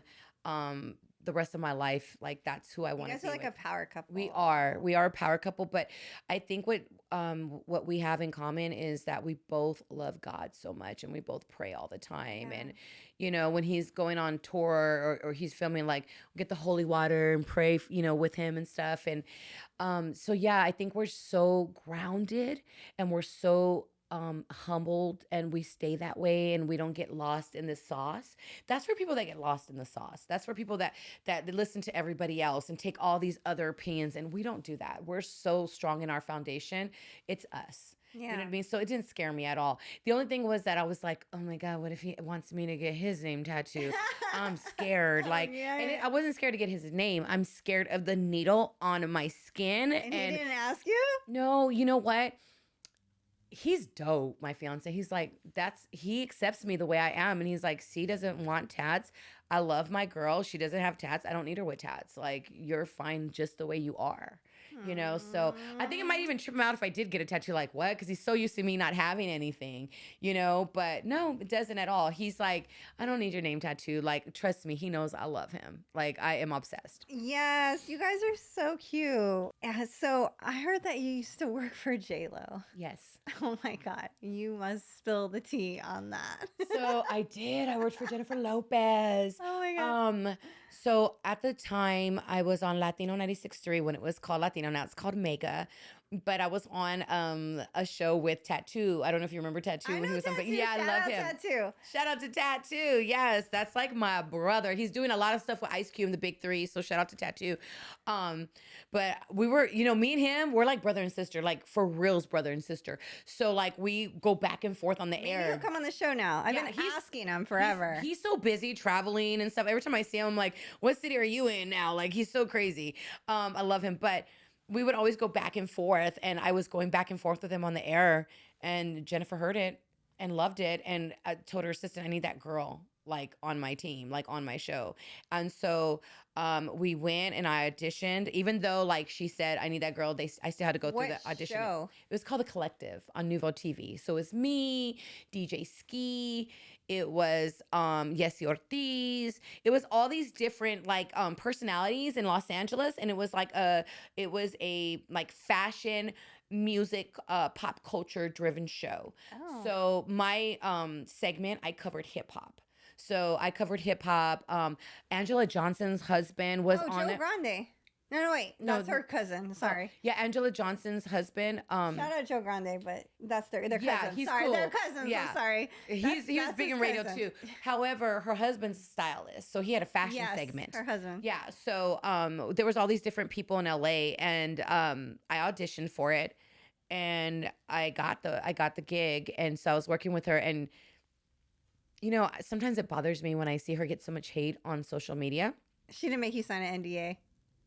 The rest of my life, like that's who I want to be. You guys are like with. a power couple. We are a power couple, but I think what we have in common is that we both love God so much and we both pray all the time. Yeah. And when he's going on tour or he's filming, like we get the holy water and pray, with him and stuff. And so yeah, I think we're so grounded and we're so humbled and we stay that way and we don't get lost in the sauce. That's for people that get lost in the sauce. That's for people that listen to everybody else and take all these other opinions, and we don't do that. We're so strong in our foundation. It's us. You know what I mean? So it didn't scare me at all. The only thing was that I was like, oh my God, what if he wants me to get his name tattooed? I'm scared. Like, Yeah. and I wasn't scared to get his name. I'm scared of the needle on my skin. And he didn't ask you? No, you know what? He's dope, my fiance. He's like, he accepts me the way I am. And he's like, C doesn't want tats. I love my girl. She doesn't have tats. I don't need her with tats. Like, you're fine just the way you are. So I think it might even trip him out if I did get a tattoo. Like, what? Because he's so used to me not having anything, but no, it doesn't at all. He's like, I don't need your name tattooed. Like, trust me, he knows I love him. Like, I am obsessed. Yes, you guys are so cute. Yeah, so I heard that you used to work for J-Lo. Yes. Oh my God, you must spill the tea on that. So I did. I worked for Jennifer Lopez. Oh my God. So at the time I was on Latino 96.3 when it was called Latino. Now it's called Mega. But I was on a show with Tattoo. I don't know if you remember Tattoo when he was on. Yeah, I love him. Tattoo. Shout out to Tattoo. Yes, that's like my brother. He's doing a lot of stuff with Ice Cube, the Big Three. So shout out to Tattoo. But we were, me and him, we're like brother and sister, like for reals, brother and sister. So like we go back and forth on the air. He'll come on the show now. I've been asking him forever. He's so busy traveling and stuff. Every time I see him, I'm like, what city are you in now? Like, he's so crazy. I love him. But we would always go back and forth, and I was going back and forth with him on the air, and Jennifer heard it and loved it, and I told her assistant, I need that girl like on my team, like on my show. And so we went and I auditioned, even though like she said I need that girl, I still had to go through the audition. Show? It was called The Collective on Nouveau TV. So it's me, DJ Ski, it was Yesy Ortiz, it was all these different like personalities in Los Angeles, and it was a like fashion, music, pop culture driven show. Oh. So my segment, I covered hip hop. So I covered hip hop. Angela Johnson's husband was on Joe it. Grande. No, wait. That's her cousin. Sorry. Yeah, Angela Johnson's husband. Shout out Joe Grande, but that's their cousin. Yeah, he's sorry, cool. they're cousins. Yeah. I'm sorry. He was big in radio too. However, her husband's a stylist, so he had a fashion segment. Her husband. Yeah. So there was all these different people in LA, and I auditioned for it, and I got the gig, and so I was working with her, and sometimes it bothers me when I see her get so much hate on social media. She didn't make you sign an NDA.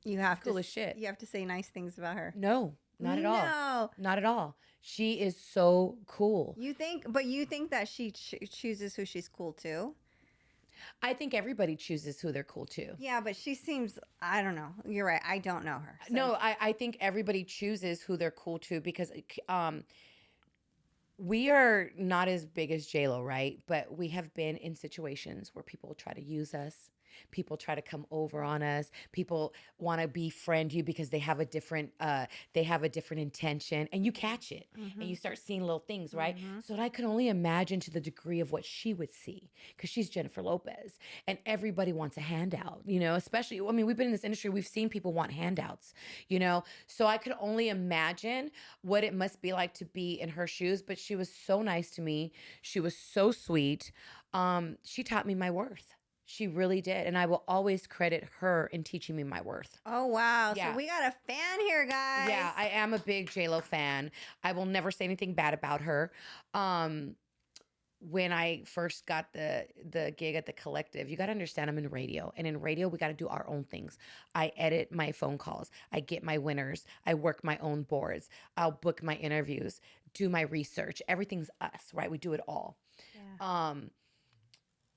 You have cool as shit. You have to say nice things about her. No, Not at all. No. Not at all. She is so cool. You think that she chooses who she's cool to? I think everybody chooses who they're cool to. Yeah, but she seems, I don't know. You're right. I don't know her. So. No, I think everybody chooses who they're cool to because we are not as big as JLo, right? But we have been in situations where people try to use us. People try to come over on us. People want to befriend you because they have a different intention, and you catch it, and you start seeing little things, right? So I could only imagine to the degree of what she would see, because she's Jennifer Lopez, and everybody wants a handout, especially, I mean, we've been in this industry, we've seen people want handouts, so I could only imagine what it must be like to be in her shoes. But she was so nice to me. She was so sweet. She taught me my worth. She really did. And I will always credit her in teaching me my worth. Oh, wow. Yeah. So we got a fan here, guys. Yeah, I am a big JLo fan. I will never say anything bad about her. When I first got the gig at the Collective, you got to understand I'm in radio. And in radio, we got to do our own things. I edit my phone calls. I get my winners. I work my own boards. I'll book my interviews, do my research. Everything's us, right? We do it all. Yeah.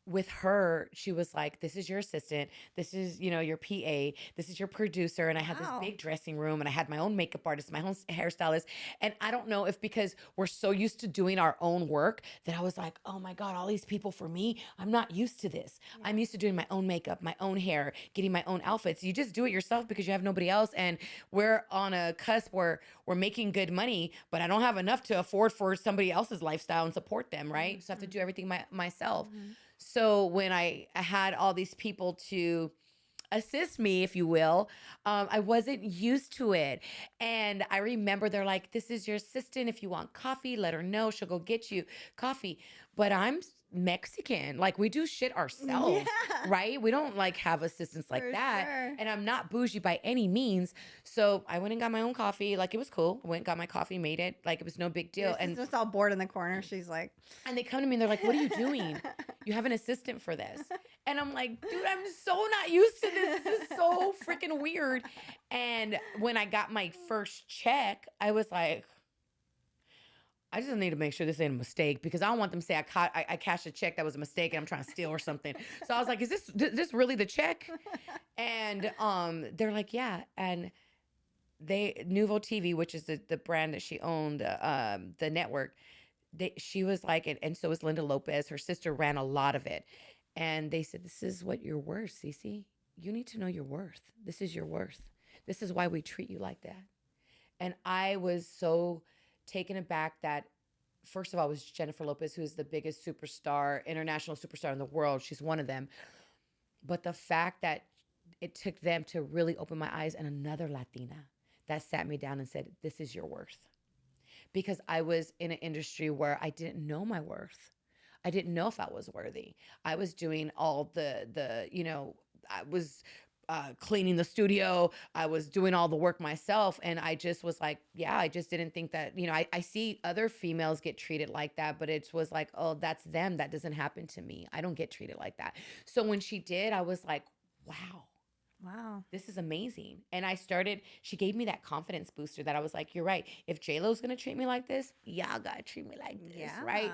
With her, she was like, this is your assistant. This is, your PA. This is your producer. And I had this big dressing room, and I had my own makeup artist, my own hairstylist. And I don't know if because we're so used to doing our own work that I was like, oh my God, all these people for me, I'm not used to this. Yeah. I'm used to doing my own makeup, my own hair, getting my own outfits. You just do it yourself because you have nobody else. And we're on a cusp where we're making good money, but I don't have enough to afford for somebody else's lifestyle and support them, right? Mm-hmm. So I have to do everything myself. Mm-hmm. So when I had all these people to assist me, if you will, I wasn't used to it. And I remember they're like, this is your assistant. If you want coffee, let her know. She'll go get you coffee. But I'm Mexican. Like, we do shit ourselves, right? We don't have assistants like that. Sure. And I'm not bougie by any means. So I went and got my own coffee. It was cool. I went and got my coffee, made it. It was no big deal. And just all bored in the corner. She's like, and they come to me and they're like, what are you doing? You have an assistant for this. And I'm like, dude, I'm so not used to this. This is so freaking weird. And when I got my first check, I was like, I just need to make sure this ain't a mistake, because I don't want them to say I cashed a check that was a mistake and I'm trying to steal or something. So I was like, is this really the check? And they're like, yeah. And Nuvo TV, which is the brand that she owned, the network, she was like, and so was Linda Lopez. Her sister ran a lot of it. And they said, this is what you're worth, Cece. You need to know your worth. This is your worth. This is why we treat you like that. And I was so taken aback that, first of all, it was Jennifer Lopez, who is the biggest superstar, international superstar in the world. She's one of them. But the fact that it took them to really open my eyes, and another Latina that sat me down and said, this is your worth. Because I was in an industry where I didn't know my worth. I didn't know if I was worthy. I was doing all I was cleaning the studio. I was doing all the work myself. And I just was like, yeah, I just didn't think that, I see other females get treated like that, but it was like, oh, that's them. That doesn't happen to me. I don't get treated like that. So when she did, I was like, wow, this is amazing. And she gave me that confidence booster that I was like, you're right. If JLo's going to treat me like this, y'all got to treat me like this. Right.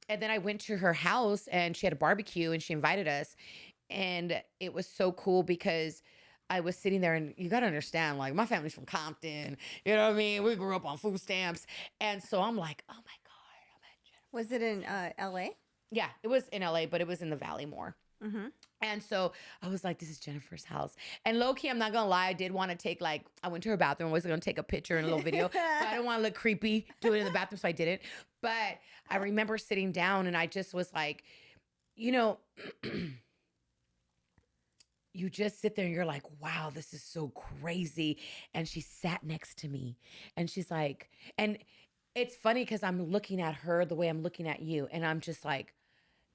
And then I went to her house, and she had a barbecue, and she invited us. And it was so cool because I was sitting there, and you got to understand, my family's from Compton. You know what I mean? We grew up on food stamps. And so I'm like, oh my God, I'm at Jennifer. Was it in LA? Yeah, it was in LA, but it was in the Valley more. Mm-hmm. And so I was like, this is Jennifer's house. And low key, I'm not going to lie, I did want to take I went to her bathroom, I was going to take a picture and a little video, but I didn't want to look creepy doing it in the bathroom, so I didn't. But I remember sitting down, and I just was like, you just sit there and you're like, wow, this is so crazy. And she sat next to me, and she's like, and it's funny because I'm looking at her the way I'm looking at you, and I'm just like,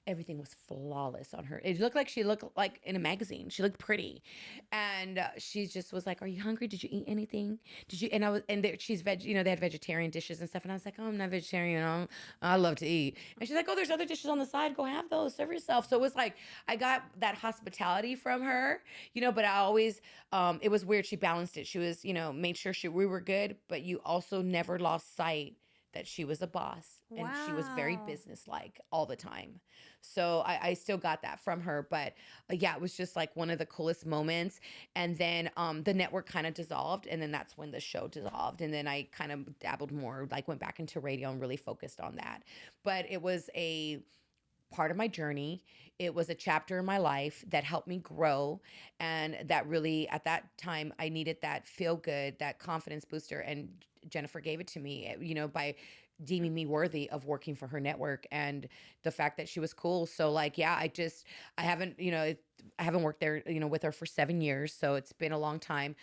everything was flawless on her. It looked like she looked like in a magazine. She looked pretty, and she just was like, "Are you hungry? Did you eat anything? Did you?" And I was, and she's veg. You know, they had vegetarian dishes and stuff, and I was like, "Oh, I'm not vegetarian. I love to eat." And she's like, "Oh, there's other dishes on the side. Go have those. Serve yourself." So it was like I got that hospitality from her, you know. But I always, it was weird. She balanced it. She was, you know, made sure we were good, but you also never lost sight that she was a boss and she was very Wow. businesslike all the time. So I still got that from her. But yeah, it was just like one of the coolest moments. And then the network kind of dissolved. And then that's when the show dissolved. And then I kind of dabbled more, like went back into radio and really focused on that. But it was a part of my journey. It was a chapter in my life that helped me grow. And that really, at that time, I needed that feel good, that confidence booster. And Jennifer gave it to me, you know, by deeming me worthy of working for her network and the fact that she was cool. So, like, yeah, I haven't, you know, I haven't worked there, you know, with her for 7 years. So it's been a long time.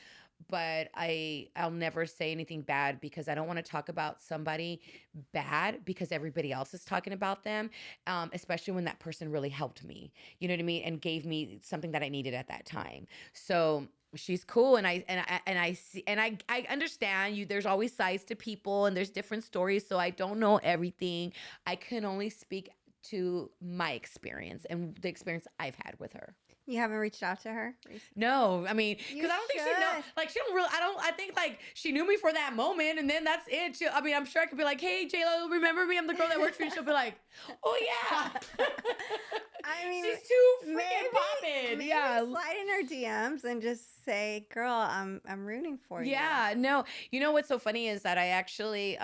But I'll never say anything bad because I don't want to talk about somebody bad because everybody else is talking about them, especially when that person really helped me, you know what I mean, and gave me something that I needed at that time. So she's cool, and I see, and I understand you. There's always sides to people, and there's different stories, so I don't know everything. I can only speak to my experience and the experience I've had with her. You haven't reached out to her recently? No, I mean, You because I don't think she know, should. like, she don't really, I think, like, she knew me for that moment, and then that's it. I mean, I'm sure I could be like, hey, J-Lo, remember me? I'm the girl that works for you. She'll be like, oh, yeah. I mean, She's too freaking maybe, poppin'. maybe Yeah. slide in her DMs and just say, "Girl, I'm rooting for you." Yeah, no. You know what's so funny is that I actually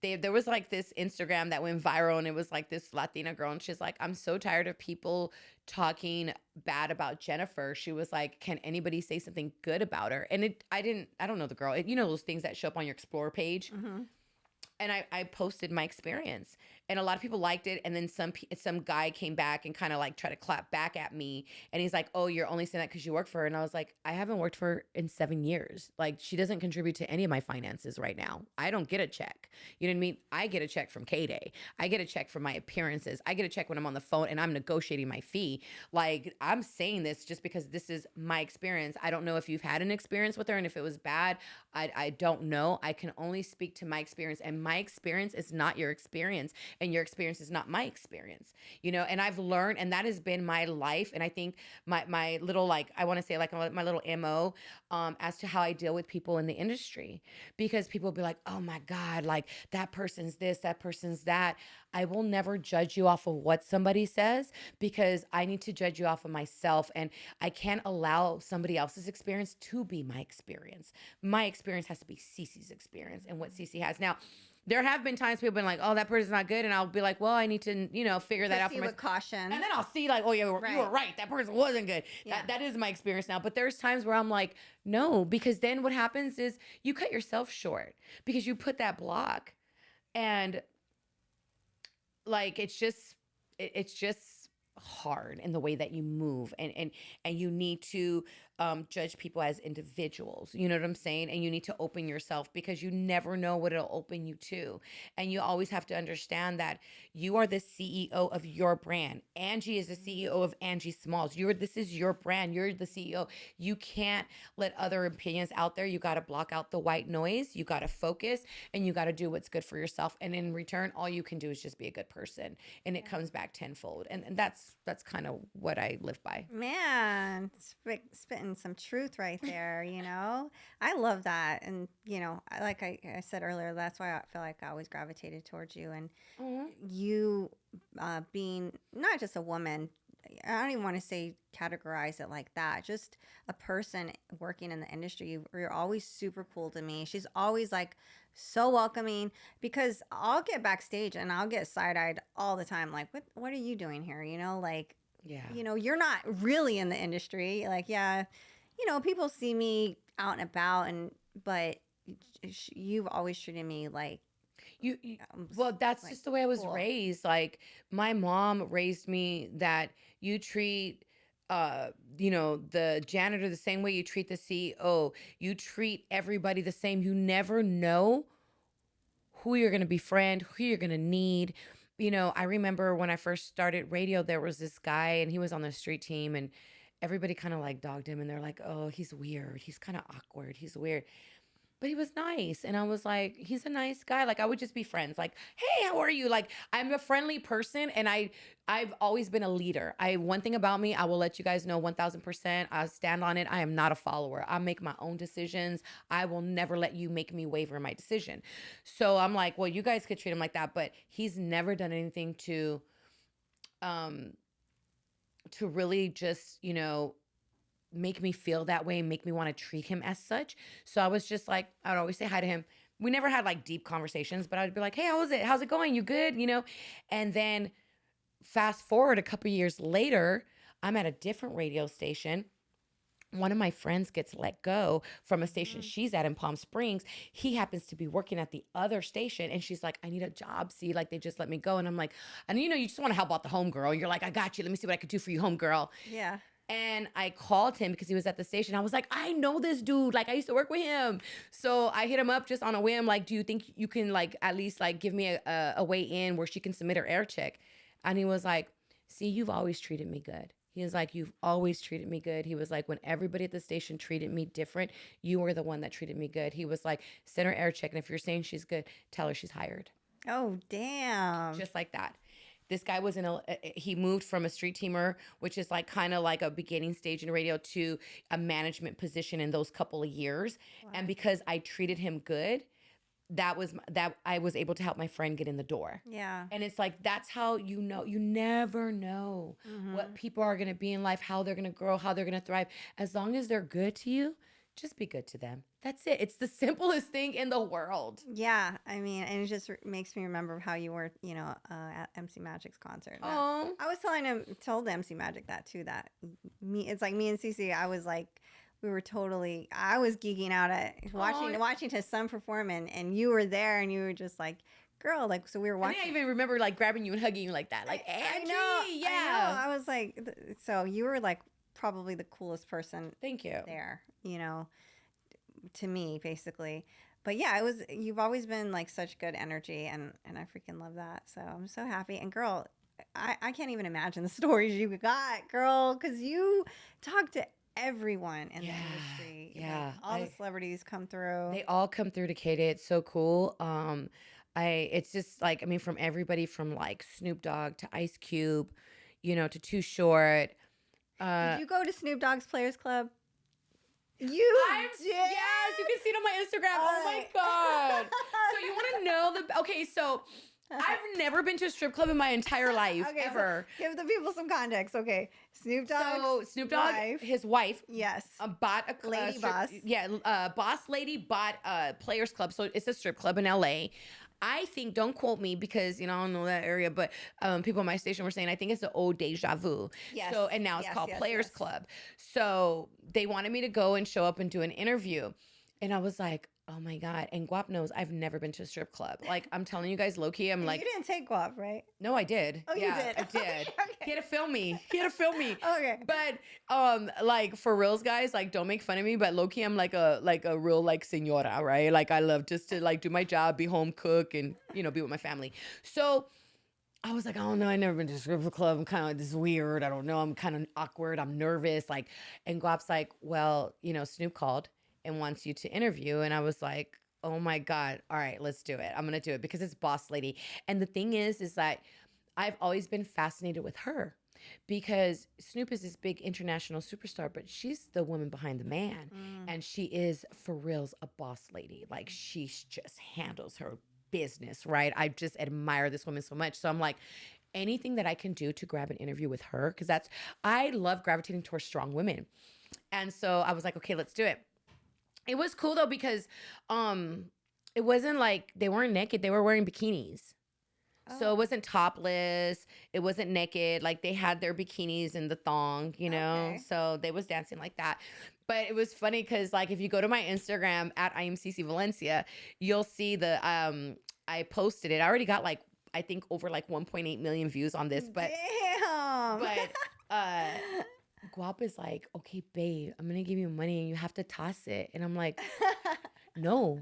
there was like this Instagram that went viral, and it was like this Latina girl, and she's like, I'm so tired of people talking bad about Jennifer. She was like, can anybody say something good about her? And I don't know the girl. You know those things that show up on your explore page? Hmm. And I posted my experience, and a lot of people liked it. And then some guy came back and kind of like tried to clap back at me, and he's like, "Oh, you're only saying that because you work for her." And I was like, "I haven't worked for her in 7 years. Like, she doesn't contribute to any of my finances right now. I don't get a check. You know what I mean? I get a check from K-Day. I get a check for my appearances. I get a check when I'm on the phone and I'm negotiating my fee. Like, I'm saying this just because this is my experience. I don't know if you've had an experience with her, and if it was bad, I don't know. I can only speak to my experience, and my experience is not your experience, and your experience is not my experience, you know. And I've learned, and that has been my life. And I think my little, like, I want to say, like, my little MO as to how I deal with people in the industry, because people will be like, oh my God, like, that person's this, that person's that. I will never judge you off of what somebody says, because I need to judge you off of myself, and I can't allow somebody else's experience to be my experience. My experience has to be Cece's experience and what Cece has. Now, there have been times people have been like, oh, that person's not good. And I'll be like, well, I need to, you know, figure that out for Proceed with myself. caution. And then I'll see, like, oh, yeah, you were Right. right. That person wasn't good. Yeah. That is my experience now. But there's times where I'm like, no, because then what happens is you cut yourself short because you put that block. And like, it's just hard in the way that you move, and you need to judge people as individuals, you know what I'm saying? And you need to open yourself, because you never know what it'll open you to. And you always have to understand that you are the CEO of your brand. Angie is the CEO of Angie Smalls. This is your brand. You're the CEO. You can't let other opinions out there. You got to block out the white noise. You got to focus, and you got to do what's good for yourself. And in return, all you can do is just be a good person, and it comes back tenfold. And that's kind of what I live by. Man, spitting some truth right there, you know? I love that. And, you know, like I said earlier, that's why I feel like I always gravitated towards you. And you being not just a woman, I don't even want to say categorize it like that, just a person working in the industry. You're always super cool to me. She's always like so welcoming, because I'll get backstage and I'll get side-eyed all the time. Like, what are you doing here? You know, like, Yeah. you know, you're not really in the industry. Like, yeah, you know, people see me out and about, but you've always treated me like, Well, that's like just the way I was cool. raised. Like, my mom raised me that you treat you know, the janitor the same way you treat the CEO. You treat everybody the same. You never know who you're going to befriend, who you're going to need. I remember when I first started radio, there was this guy and he was on the street team and everybody kind of like dogged him and they're like, oh, he's weird. He's kind of awkward. He's weird. But he was nice. And I was like, he's a nice guy. Like I would just be friends. Like, hey, how are you? Like I'm a friendly person and I've always been a leader. One thing about me, I will let you guys know 1000%. I stand on it. I am not a follower. I make my own decisions. I will never let you make me waver in my decision. So I'm like, well, you guys could treat him like that, but he's never done anything to really just, make me feel that way and make me want to treat him as such. So I was just like, I would always say hi to him. We never had like deep conversations, but I'd be like, hey, how was it? How's it going? You good? And then fast forward a couple years later, I'm at a different radio station. One of my friends gets let go from a station she's at in Palm Springs. He happens to be working at the other station. And she's like, I need a job. See, like they just let me go. And I'm like, and you just want to help out the homegirl. You're like, I got you. Let me see what I could do for you, homegirl. Yeah. And I called him because he was at the station. I was like, I know this dude. Like, I used to work with him. So I hit him up just on a whim. Like, do you think you can, like, at least, like, give me a way in where she can submit her air check? And he was like, see, you've always treated me good. He was like, you've always treated me good. He was like, when everybody at the station treated me different, you were the one that treated me good. He was like, send her air check. And if you're saying she's good, tell her she's hired. Oh, damn. Just like that. This guy was he moved from a street teamer, which is like kind of like a beginning stage in radio, to a management position in those couple of years. Wow. And because I treated him good, that I was able to help my friend get in the door. Yeah. And it's like, that's how you never know what people are going to be in life, how they're going to grow, how they're going to thrive. As long as they're good to you, just be good to them. That's it. It's the simplest thing in the world. Yeah. I mean, and it just makes me remember how you were, at MC Magic's concert. Oh. I was told MC Magic that too, that it's like me and Cece, I was like, I was geeking out at watching his son perform and you were there and you were just like, girl, like, so we were watching. I even remember like grabbing you and hugging you like that. Like, Angie, yeah. I was like, so you were like probably the coolest person. Thank you. There, to me, basically. But yeah, you've always been like such good energy and I freaking love that. So I'm so happy. And girl, I can't even imagine the stories you got, girl, because you talk to everyone in the industry. Yeah. All the celebrities come through. They all come through to Katie. It's so cool. It's just like, I mean, from everybody from like Snoop Dogg to Ice Cube, to Too Short. Did you go to Snoop Dogg's Players Club? You did? Yes, you can see it on my Instagram. Oh my God. So you want to know okay, so I've never been to a strip club in my entire life, ever. So give the people some context. Okay. Snoop Dogg. So Snoop Dogg, his wife, yes, bought a lady boss. Yeah, boss lady bought a Players Club. So it's a strip club in LA. I think, don't quote me because, I don't know that area, but people at my station were saying, I think it's the old Deja Vu. Yes. So, and now it's called Players Club. So they wanted me to go and show up and do an interview. And I was like, oh my God. And Guap knows I've never been to a strip club. Like, I'm telling you guys, low-key, I'm like. You didn't take Guap, right? No, I did. Oh, yeah, you did? I did. Okay. He had to film me. Okay. But like for reals, guys, like don't make fun of me, but low-key I'm like a real like señora, right? Like I love just to like do my job, be home, cook, and be with my family. So I was like, I don't know, I never been to a strip club. I'm kind of like, this is weird. I don't know. I'm kind of awkward. I'm nervous. Like, and Guap's like, well, Snoop called and wants you to interview. And I was like, oh my God. All right, let's do it. I'm going to do it because it's boss lady. And the thing is that I've always been fascinated with her because Snoop is this big international superstar, but she's the woman behind the man. And she is for reals a boss lady. Like she just handles her business, right? I just admire this woman so much. So I'm like, anything that I can do to grab an interview with her, because I love gravitating towards strong women. And so I was like, okay, let's do it. It was cool though because it wasn't like they weren't naked, they were wearing bikinis. So it wasn't topless, it wasn't naked, like they had their bikinis and the thong, Okay. So they was dancing like that. But it was funny because like if you go to my Instagram at I am Cece Valencia, you'll see I posted it. I already got like I think over like 1.8 million views on this, but damn. But Guap is like, okay, babe, I'm gonna give you money and you have to toss it. And I'm like, No.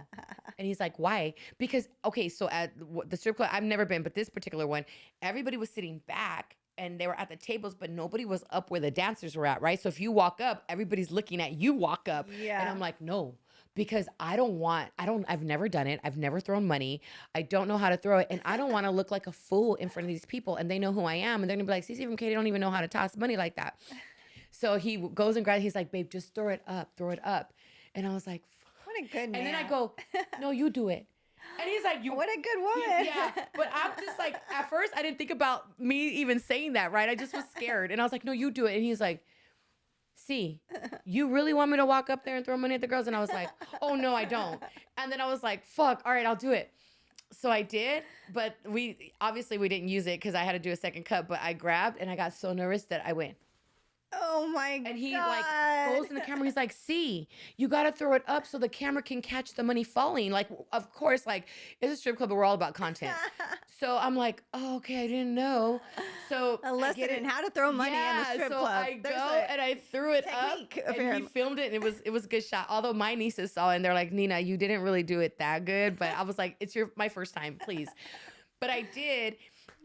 And he's like, why? Because, okay, so at the strip club, I've never been, but this particular one, everybody was sitting back and they were at the tables, but nobody was up where the dancers were at, right? So if you walk up, everybody's looking at you walk up. And Yeah. I'm like, no, because I've never done it. I've never thrown money. I don't know how to throw it. And I don't want to look like a fool in front of these people. And they know who I am. And they're going to be like, Cece from Katie don't even know how to toss money like that. So he goes and grabs, he's like, babe, just throw it up, throw it up. And I was like, What a good man. and then I go, no, you do it. And he's like, What a good woman. yeah. But I'm just like, at first I didn't think about me even saying that, right? I just was scared. And I was like, no, you do it. And he's like, see, you really want me to walk up there and throw money at the girls? And I was like, oh, no, I don't. And then I was like, fuck, all right, I'll do it. So I did, but we didn't use it because I had to do a second cut, but I grabbed and I got so nervous that I went. Oh my God. And he like goes in the camera. He's like, see, you got to throw it up so the camera can catch the money falling. Like, of course, like it's a strip club, but we're all about content. So I'm like, oh, okay, I didn't know. So A lesson in how to throw money in a strip club. I go and I threw it technique, up and he filmed it and it was a good shot. Although my nieces saw it and they're like, Nina, you didn't really do it that good. But I was like, it's my first time, please. But I did.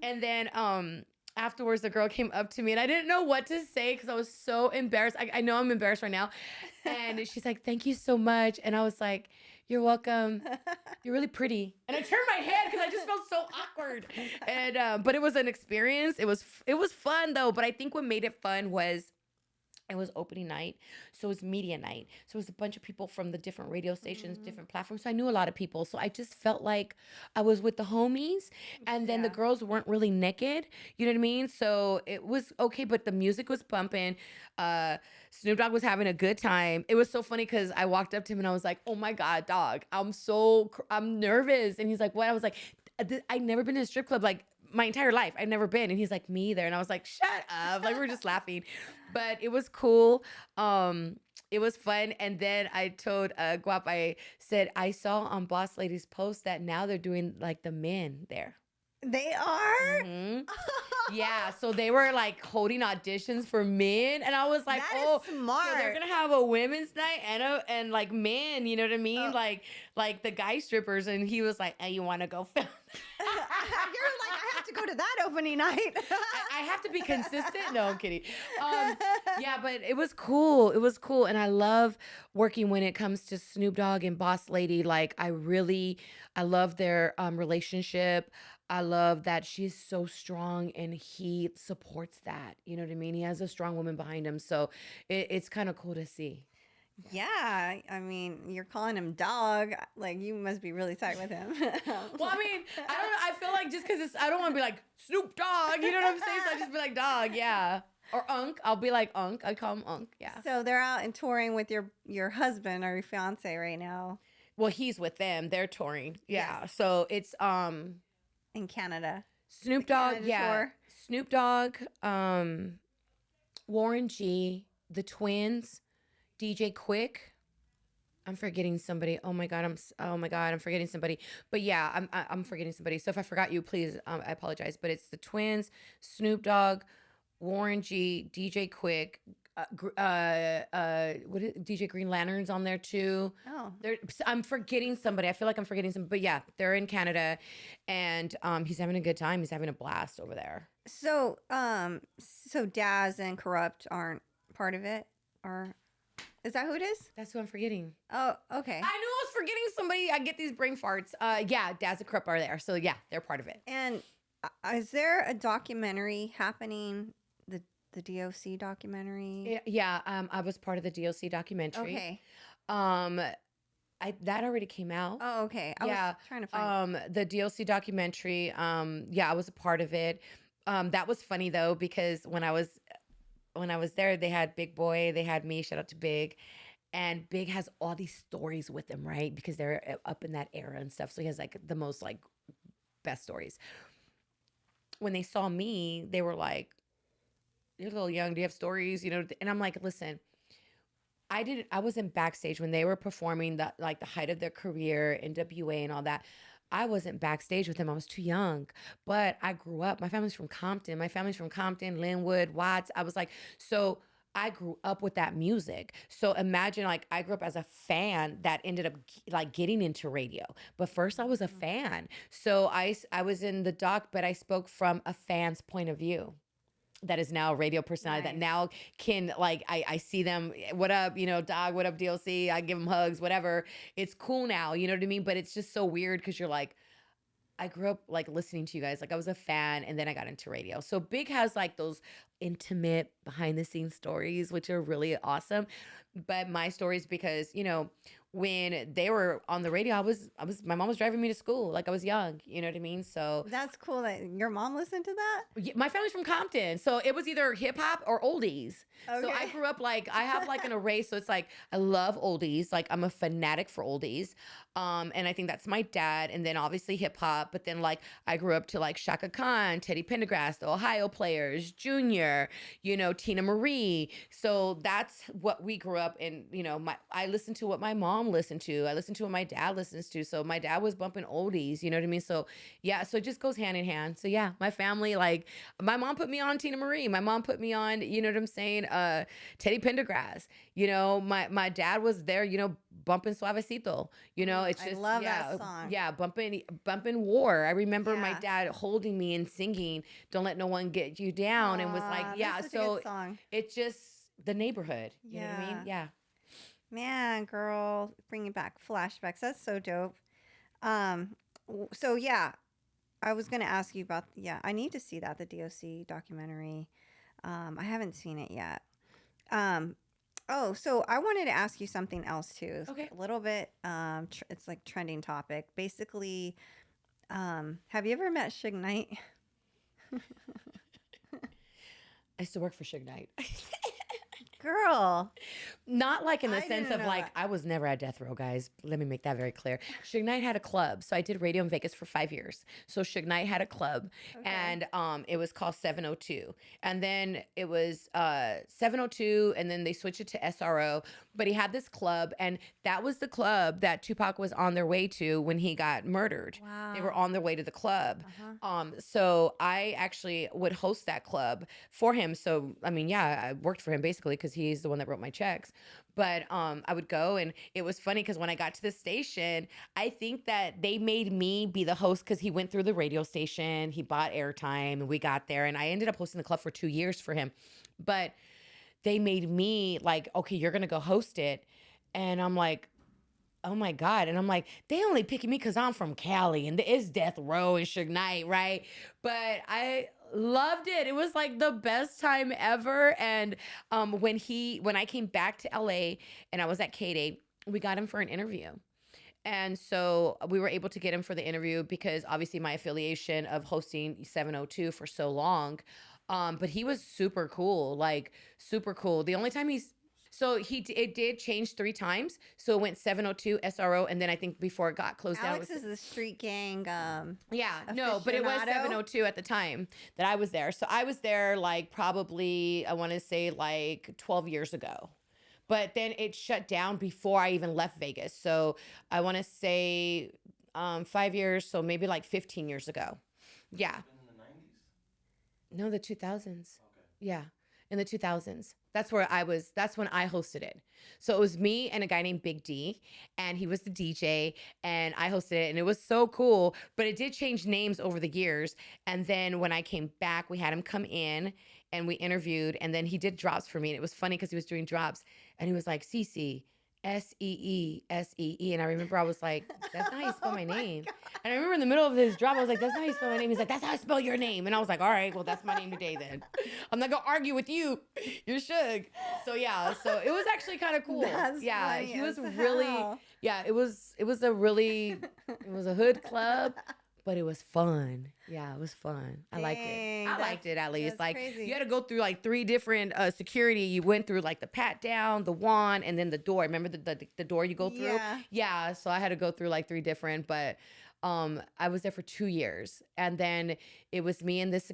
And then, afterwards, the girl came up to me and I didn't know what to say because I was so embarrassed. I know I'm embarrassed right now. And she's like, thank you so much. And I was like, you're welcome. You're really pretty. And I turned my head because I just felt so awkward. And but it was an experience. It was fun though. But I think what made it fun was it was opening night. So it was media night. So it was a bunch of people from the different radio stations, different platforms. So I knew a lot of people. So I just felt like I was with the homies. And then the girls weren't really naked. You know what I mean? So it was okay. But the music was pumping. Snoop Dogg was having a good time. It was so funny because I walked up to him and I was like, oh my God, dog. I'm nervous. And he's like, what? I was like, I've never been to a strip club like my entire life. I've never been. And he's like, me either. And I was like, shut up. Like we were just laughing. But it was cool. It was fun. And then I told Guap, I said, I saw on Boss Lady's post that now they're doing like the men there. They are? Mhm. Yeah, so they were like holding auditions for men, and I was like, That "Oh, is smart. so they're gonna have a women's night and like men, you know what I mean? Like the guy strippers." And he was like, "Hey, you want to go film?" You're like, I have to go to that opening night. I have to be consistent. No, I'm kidding. Yeah, but it was cool. It was cool, and I love working when it comes to Snoop Dogg and Boss Lady. Like, I love their relationship. I love that she's so strong and he supports that. You know what I mean? He has a strong woman behind him. So it's kind of cool to see. Yeah, I mean, you're calling him Dog. Like, you must be really tight with him. Well, I mean, I don't know. I feel like just because I don't want to be like Snoop Dogg. You know what I'm saying? So I just be like Dog, yeah. Or Unc. I'll be like Unc. I call him Unc, yeah. So they're out and touring with your husband or your fiance right now Well, he's with them. They're touring. Yeah. Yes. So it's in Canada. Snoop Dogg, Canada yeah. tour. Snoop Dogg, Warren G, the twins, DJ Quick. I'm forgetting somebody. Oh my God, I'm forgetting somebody. But yeah, I'm forgetting somebody. So if I forgot you, please, I apologize. But it's the twins, Snoop Dogg, Warren G, DJ Quick, DJ Green Lantern's on there too. Oh. I'm forgetting somebody. I feel like I'm forgetting somebody. But yeah, they're in Canada, and he's having a good time. He's having a blast over there. So Daz and Corrupt aren't part of it, or is that who it is? That's who I'm forgetting. Oh, okay. I knew I was forgetting somebody. I get these brain farts. Yeah, Daz and Corrupt are there. So yeah, they're part of it. And is there a documentary happening? The DOC documentary? Yeah, I was part of the DOC documentary. Okay. That already came out. Oh, okay. I was trying to find the DOC documentary. Yeah, I was a part of it. That was funny though because when I was there, they had Big Boy, they had me. Shout out to Big, and Big has all these stories with him, right? Because they're up in that era and stuff. So he has like the most like best stories. When they saw me, they were like, "You're a little young. Do you have stories?" You know, and I'm like, "Listen, I wasn't backstage when they were performing the height of their career, NWA and all that. I wasn't backstage with them. I was too young. But I grew up. My family's from Compton. Linwood, Watts. I was like, so I grew up with that music. So imagine like I grew up as a fan that ended up like getting into radio. But first I was a Mhm. fan. So I was in the doc, but I spoke from a fan's point of view that is now a radio personality that Nice. now can like I see them, what up, Dog, what up, DLC, I give them hugs, whatever. It's cool now, you know what I mean? But it's just so weird because you're like, I grew up like listening to you guys. Like I was a fan and then I got into radio. So Big has like those intimate behind the scenes stories, which are really awesome. But my stories, because, when they were on the radio, my mom was driving me to school. Like I was young, you know what I mean? So That's cool that your mom listened to that. my family's from Compton, so it was either hip hop or oldies. So I Okay. grew up like I have like an array. So it's like I love oldies. Like I'm a fanatic for oldies, and I think that's my dad. And then obviously hip hop. But then like I grew up to like Shaka Khan, Teddy Pendergrass, the Ohio Players, Junior, Tina Marie. So that's what we grew up in. I listened to what my mom listened to. I listened to what my dad listens to. So my dad was bumping oldies. You know what I mean? So yeah, so it just goes hand in hand. So yeah, my family, like my mom put me on Tina Marie. My mom put me on, you know what I'm saying? Teddy Pendergrass. My dad was there, bumping Suavecito. It's I just love that yeah, song. yeah, bumping War. I remember my Yeah. dad holding me and singing "Don't Let No One Get You Down," and was like, Aw, yeah. that's such a good So song. it's just the neighborhood. You know what I mean? Yeah. Yeah. Man, girl, bringing back flashbacks. That's so dope. Um, so yeah, I was gonna ask you about, yeah, I need to see that, the DOC documentary. I haven't seen it yet. Um, oh, so I wanted to ask you something else too. It's Okay. a little bit, it's like trending topic. Basically, have you ever met Suge Knight? I used to work for Suge Knight. Girl, Not like in the I sense didn't of know like that. I was never at death row, guys. Let me make that very clear. Suge Knight had a club, so I did radio in Vegas for 5 years. So Suge Knight had a club, Okay. and it was called 702, and then it was 702, and then they switched it to SRO. But he had this club, and that was the club that Tupac was on their way to when he got murdered. They were Wow. on their way to the club. Uh-huh. So I actually would host that club for him. So I mean, yeah, I worked for him basically because he's the one that wrote my checks. But I would go, and it was funny because when I got to the station, I think that they made me be the host because he went through the radio station, he bought airtime, and we got there, and I ended up hosting the club for 2 years for him. But they made me like, okay, you're gonna go host it, and I'm like, oh my God. And I'm like, they only picking me because I'm from Cali and it's Death Row and Suge Knight, right? But I loved it. It was like the best time ever. And when I came back to LA and I was at K-Day, we got him for an interview. And so we were able to get him for the interview because obviously my affiliation of hosting 702 for so long. But he was super cool, like super cool. The only time it did change 3 times. So it went 702 SRO, and then I think before it got closed down, it Alex was is the street gang yeah, no, but it was aficionado. 702 at the time that I was there. So I was there like probably I want to say like 12 years ago. But then it shut down before I even left Vegas. So I want to say 5 years, so maybe like 15 years ago. Yeah. In the 90s? No, the 2000s. Okay. Yeah, in the 2000s. That's where I was. That's when I hosted it. So it was me and a guy named Big D, and he was the DJ, and I hosted it, and it was so cool. But it did change names over the years. And then when I came back, we had him come in, and we interviewed, and then he did drops for me. And it was funny because he was doing drops, and he was like, Cece, Seesee. And I remember I was like, that's not how you spell my name. And I remember in the middle of his drop, I was like, that's not how you spell my name. He's like, that's how I spell your name. And I was like, all right, well, that's my name today then. I'm not gonna argue with you. You're Suge. So yeah, so it was actually kind of cool. That's Yeah, funny he was as really, hell. yeah, it was a hood club. But it was fun. Yeah, it was fun. I liked it. Dang, I liked it at least. that's Like crazy. you had to go through like 3 different security. You went through like the pat down, the wand, and then the door. Remember the door you go through? Yeah. Yeah. So I had to go through like 3 different. But I was there for 2 years, and then it was me and this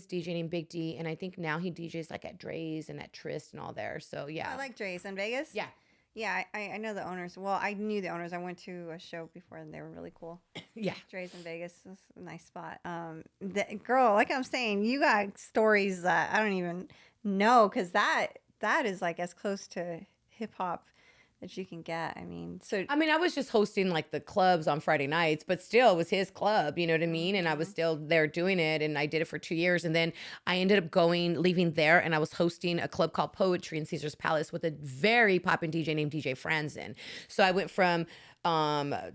DJ named Big D, and I think now he DJs like at Dre's and at Trist and all there. So yeah. I like Dre's in Vegas. Yeah. Yeah, I know the owners. Well, I knew the owners. I went to a show before, and they were really cool. Yeah. Dre's in Vegas is a nice spot. Girl, like I'm saying, you got stories that I don't even No, because that is like as close to hip hop that you can get. I mean, so I mean, I was just hosting like the clubs on Friday nights, but still it was his club, you know what I mean? And I was mhm. still there doing it, and I did it for 2 years. And then I ended up leaving there, and I was hosting a club called Poetry in Caesar's Palace with a very poppin' DJ named DJ Franzen. So I went from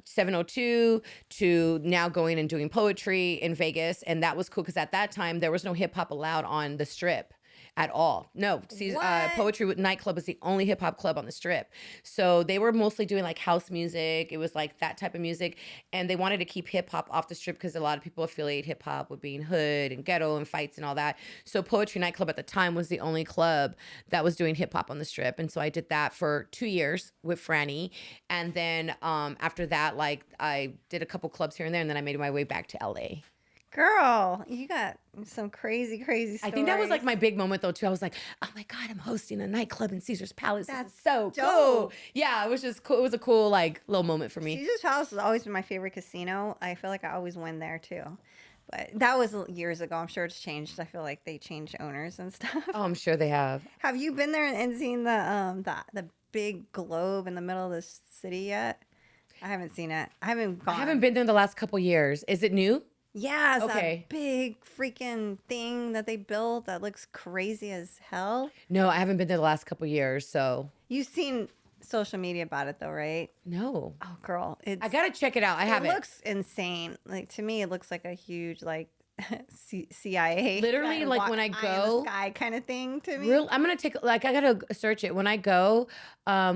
702 to now going and doing poetry in Vegas. And that was cool because at that time there was no hip hop allowed on the strip at all. No, see, What? Poetry Nightclub was the only hip hop club on the strip. So they were mostly doing like house music. It was like that type of music. And they wanted to keep hip hop off the strip because a lot of people affiliate hip hop with being hood and ghetto and fights and all that. So Poetry Nightclub at the time was the only club that was doing hip hop on the strip. And so I did that for 2 years with Franny. And then after that, like I did a couple clubs here and there. And then I made my way back to LA. Girl, you got some crazy, crazy I stories. think that was like my big moment though too. I was like, oh my God, I'm hosting a nightclub in Caesar's Palace. This That's is so cool. dope. Yeah, it was just cool. It was a cool like little moment for me. Caesar's Palace has always been my favorite casino. I feel like I always win there too. But that was years ago. I'm sure it's changed. I feel like they changed owners and stuff. Oh, I'm sure they have. Have you been there and seen the big globe in the middle of the city yet? I haven't seen it. I haven't I gone. haven't been there in the last couple years. Is it new? Yeah, it's Okay. that big freaking thing that they built that looks crazy as hell. No, I haven't been there the last couple years. So You've seen social media about it though, right? no, Oh, girl, I gotta check it out. I it haven't. looks insane. Like to me, it looks like a huge like CIA. Literally, kinda like when I eye in the go, sky kind of thing to me. real. I'm gonna take like I gotta search it. When I go,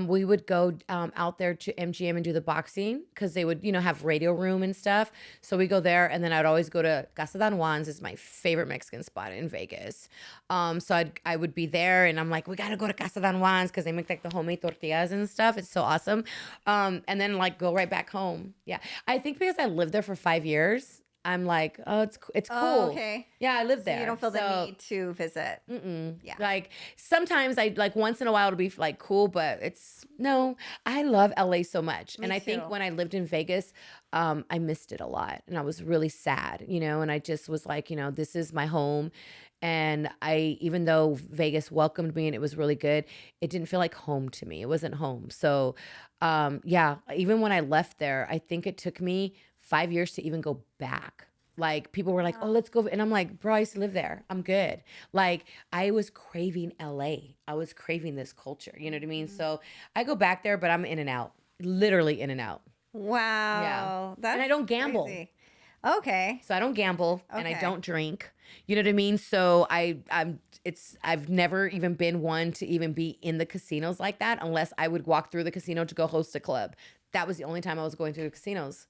we would go out there to MGM and do the boxing because they would have radio room and stuff. So we go there, and then I'd always go to Casa Don Juan's. Is my favorite Mexican spot in Vegas. So I would be there, and I'm like, we gotta go to Casa Don Juan's because they make like the homemade tortillas and stuff. It's so awesome. And then like go right back home. Yeah, I think because I lived there for 5 years. I'm like, oh, it's cool. Oh, okay. Yeah, I live So there. you don't feel So, the need to visit. Yeah. like sometimes I like once in a while it'll be like cool, but it's no. I love LA so much, Me and I think too. when I lived in Vegas, I missed it a lot, and I was really sad, and I just was like, this is my home, and I even though Vegas welcomed me and it was really good, it didn't feel like home to me. It wasn't home. So, yeah, even when I left there, I think it took me 5 years to even go back. Like people were like, "Oh, let's go," and I'm like, "Bro, I used to live there. I'm good." Like I was craving LA. I was craving this culture. You know what I mean? So I go back there, but I'm in and out, literally in and out. Yeah, Wow. and I That's don't gamble. crazy. Okay. So I don't gamble and I Okay. don't drink. You know what I mean? So I've never even been one to even be in the casinos like that unless I would walk through the casino to go host a club. That was the only time I was going to the casinos.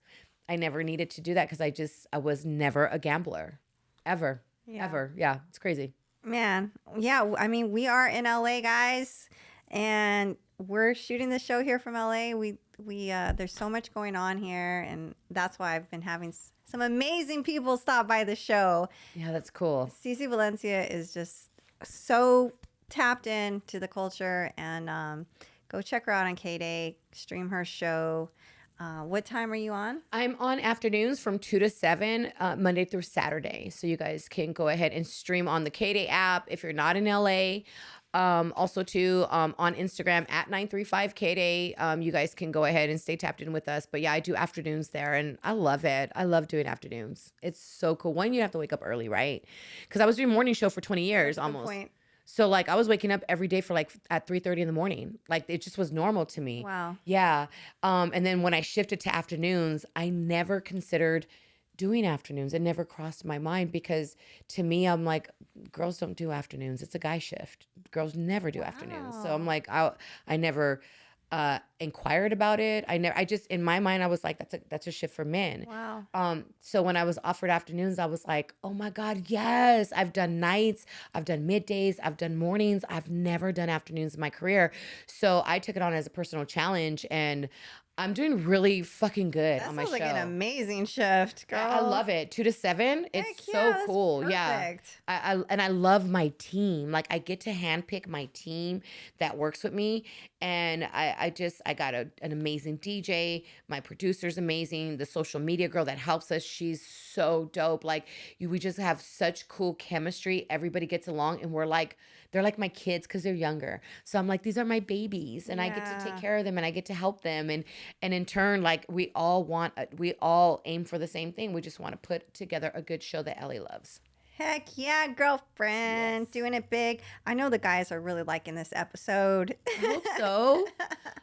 I never needed to do that because I was never a gambler. Ever. Yeah. Ever. Yeah. It's crazy. Man, yeah, I mean, we are in LA, guys, and we're shooting the show here from LA. We there's so much going on here, and that's why I've been having some amazing people stop by the show. Yeah, that's cool. Cece Valencia is just so tapped into the culture, and go check her out on K-Day, stream her show. What time are you on? I'm on afternoons from 2 to 7, Monday through Saturday. So you guys can go ahead and stream on the K-Day app if you're not in LA. Also, too, on Instagram at 935KDay. You guys can go ahead and stay tapped in with us. But yeah, I do afternoons there, and I love it. I love doing afternoons. It's so cool. One, you have to wake up early, right? Because I was doing morning show for 20 years Good almost. point. So like I was waking up every day for like at 3:30 in the morning. Like it just was normal to me. Wow. Yeah. And then when I shifted to afternoons, I never considered doing afternoons. It never crossed my mind because to me, I'm like, girls don't do afternoons. It's a guy shift. Girls never do afternoons. So I'm Wow. like, I never inquired about it. I just in my mind I was like that's a shift for men. Wow. So when I was offered afternoons, I was like, oh my God, yes. I've done nights, I've done middays, I've done mornings. I've never done afternoons in my career. So I took it on as a personal challenge, and I'm doing really fucking good That on my sounds like an show. amazing shift, girl. I love it. 2 to 7. It's Heck so yeah, that's cool. Yeah. perfect. And I love my team. Like I get to handpick my team that works with me. And I got an amazing DJ. My producer's amazing. The social media girl that helps us, she's so dope. Like we just have such cool chemistry. Everybody gets along and they're like my kids because they're younger. So I'm like, these are my babies and I get to take Yeah. care of them and I get to help them. And in turn, like we all aim for the same thing. We just want to put together a good show that Ellie loves. Heck yeah, girlfriend. Yes. Doing it big. I know the guys are really liking this episode. I hope so.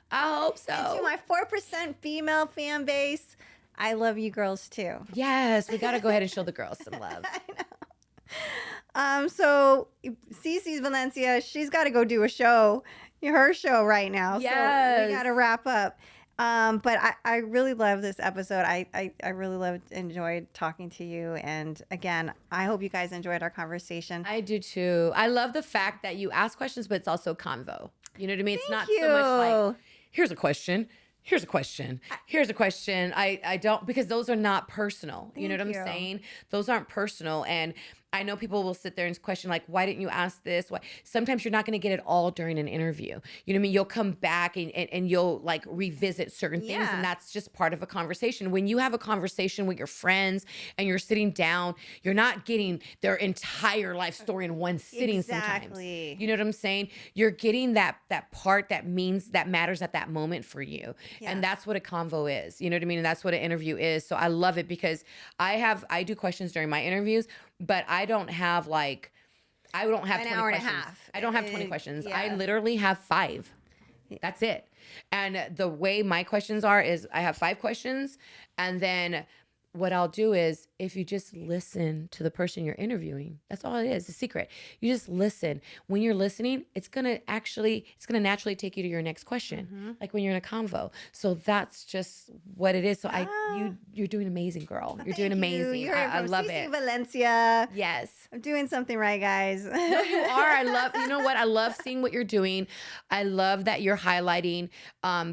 I hope And to so. my 4% female fan base, I love you girls too. Yes, we got to go ahead and show the girls some love. So Cece Valencia, she's got to go do a show, her show right now. So Yes. we got to wrap up. But I really love this episode. I really enjoyed talking to you. And again, I hope you guys enjoyed our conversation. I do too. I love the fact that you ask questions, but it's also convo. You know what I mean? It's not Thank so much you. like, here's a question. Here's a question. Here's a question. I don't, because those are not personal. You know what Thank I'm you. saying? Those aren't personal. And I know people will sit there and question, like, why didn't you ask this? Why? Sometimes you're not going to get it all during an interview. You know what I mean? You'll come back and you'll like revisit certain things. Yeah. And that's just part of a conversation. When you have a conversation with your friends and you're sitting down, you're not getting their entire life story in one sitting sometimes. Exactly. You know what I'm saying? You're getting that part that matters at that moment for you. Yeah. And that's what a convo is. You know what I mean? And that's what an interview is. So I love it because I do questions during my interviews, but I don't have 20 hour and a questions. half. I don't have 20 questions. Yeah. I literally have 5. That's it. And the way my questions are is I have 5 questions, and then what I'll do is if you just listen to the person you're interviewing, that's all it is, the secret. You just listen. When you're listening, it's going to naturally take you to your next question, like when you're in a convo. So that's just what it is. So you're doing amazing, girl. You're doing Thank you. amazing. You heard it I from love Cece it. Valencia. Yes. I'm doing something right, guys. No, you are. You know what? I love seeing what you're doing. I love that you're highlighting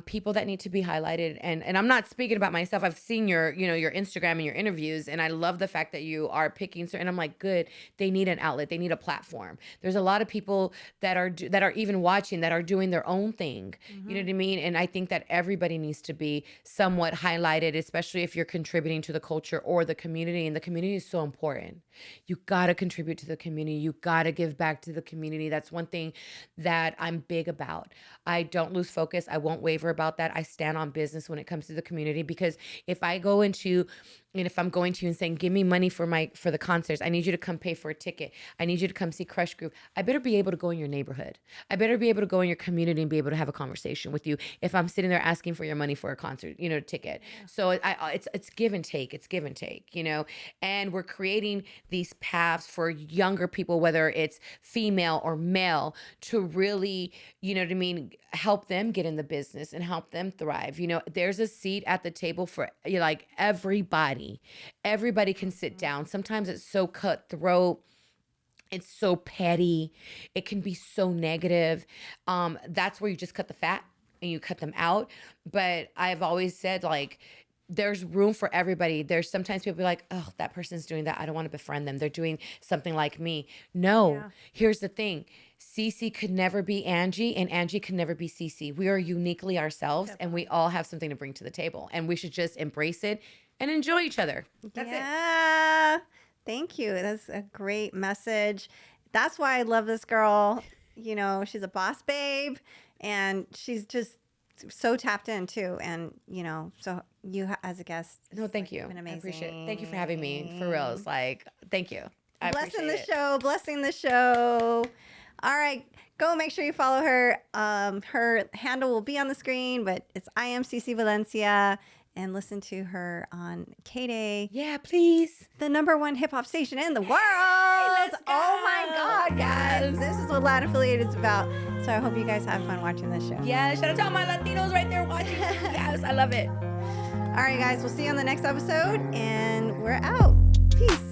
people that need to be highlighted. And I'm not speaking about myself. I've seen your Instagram and your interviews, and I love the fact that you are picking certain. I'm like, good. They need an outlet. They need a platform. There's a lot of people that are even watching that are doing their own thing. You know what I mean? And I think that everybody needs to be somewhat highlighted, especially if you're contributing to the culture or the community. And the community is so important. You got to contribute to the community. You got to give back to the community. That's one thing that I'm big about. I don't lose focus. I won't waver about that. I stand on business when it comes to the community, because if I'm going to you and saying, give me money for the concerts, I need you to come pay for a ticket, I need you to come see Crush Group, I better be able to go in your neighborhood. I better be able to go in your community and be able to have a conversation with you if I'm sitting there asking for your money for a concert, ticket. So it's give and take. It's give and take, and we're creating these paths for younger people, whether it's female or male, to really, help them get in the business and help them thrive. There's a seat at the table for everybody. Everybody can sit down. Sometimes it's so cutthroat. It's so petty. It can be so negative. That's where you just cut the fat and you cut them out. But I've always said, there's room for everybody. There's sometimes people be like, oh, that person's doing that. I don't want to befriend them. They're doing something like me. No, Yeah. Here's the thing. Cece could never be Angie, and Angie could never be Cece. We are uniquely ourselves, and we all have something to bring to the table. And we should just embrace it and enjoy each other. That's it. Yeah. Thank you. That's a great message. That's why I love this girl. She's a boss babe, and she's just so tapped in too. And, so you as a guest. No, thank you. Been I amazing. appreciate it. Thank you for having me. For real. It's thank you. I Blessing appreciate the it. show. Blessing the show. All right. Go make sure you follow her. Her handle will be on the screen, but it's I am Cece Valencia. And listen to her on K-Day, Yeah, please. the #1 hip hop station in the world. let's Oh my go. God, guys. Yes. This is what Loud Affiliate is about. So I hope you guys have fun watching this show. Yeah, shout out to all my Latinos right there watching. Yes, I love it. All right, guys. We'll see you on the next episode. And we're out. Peace.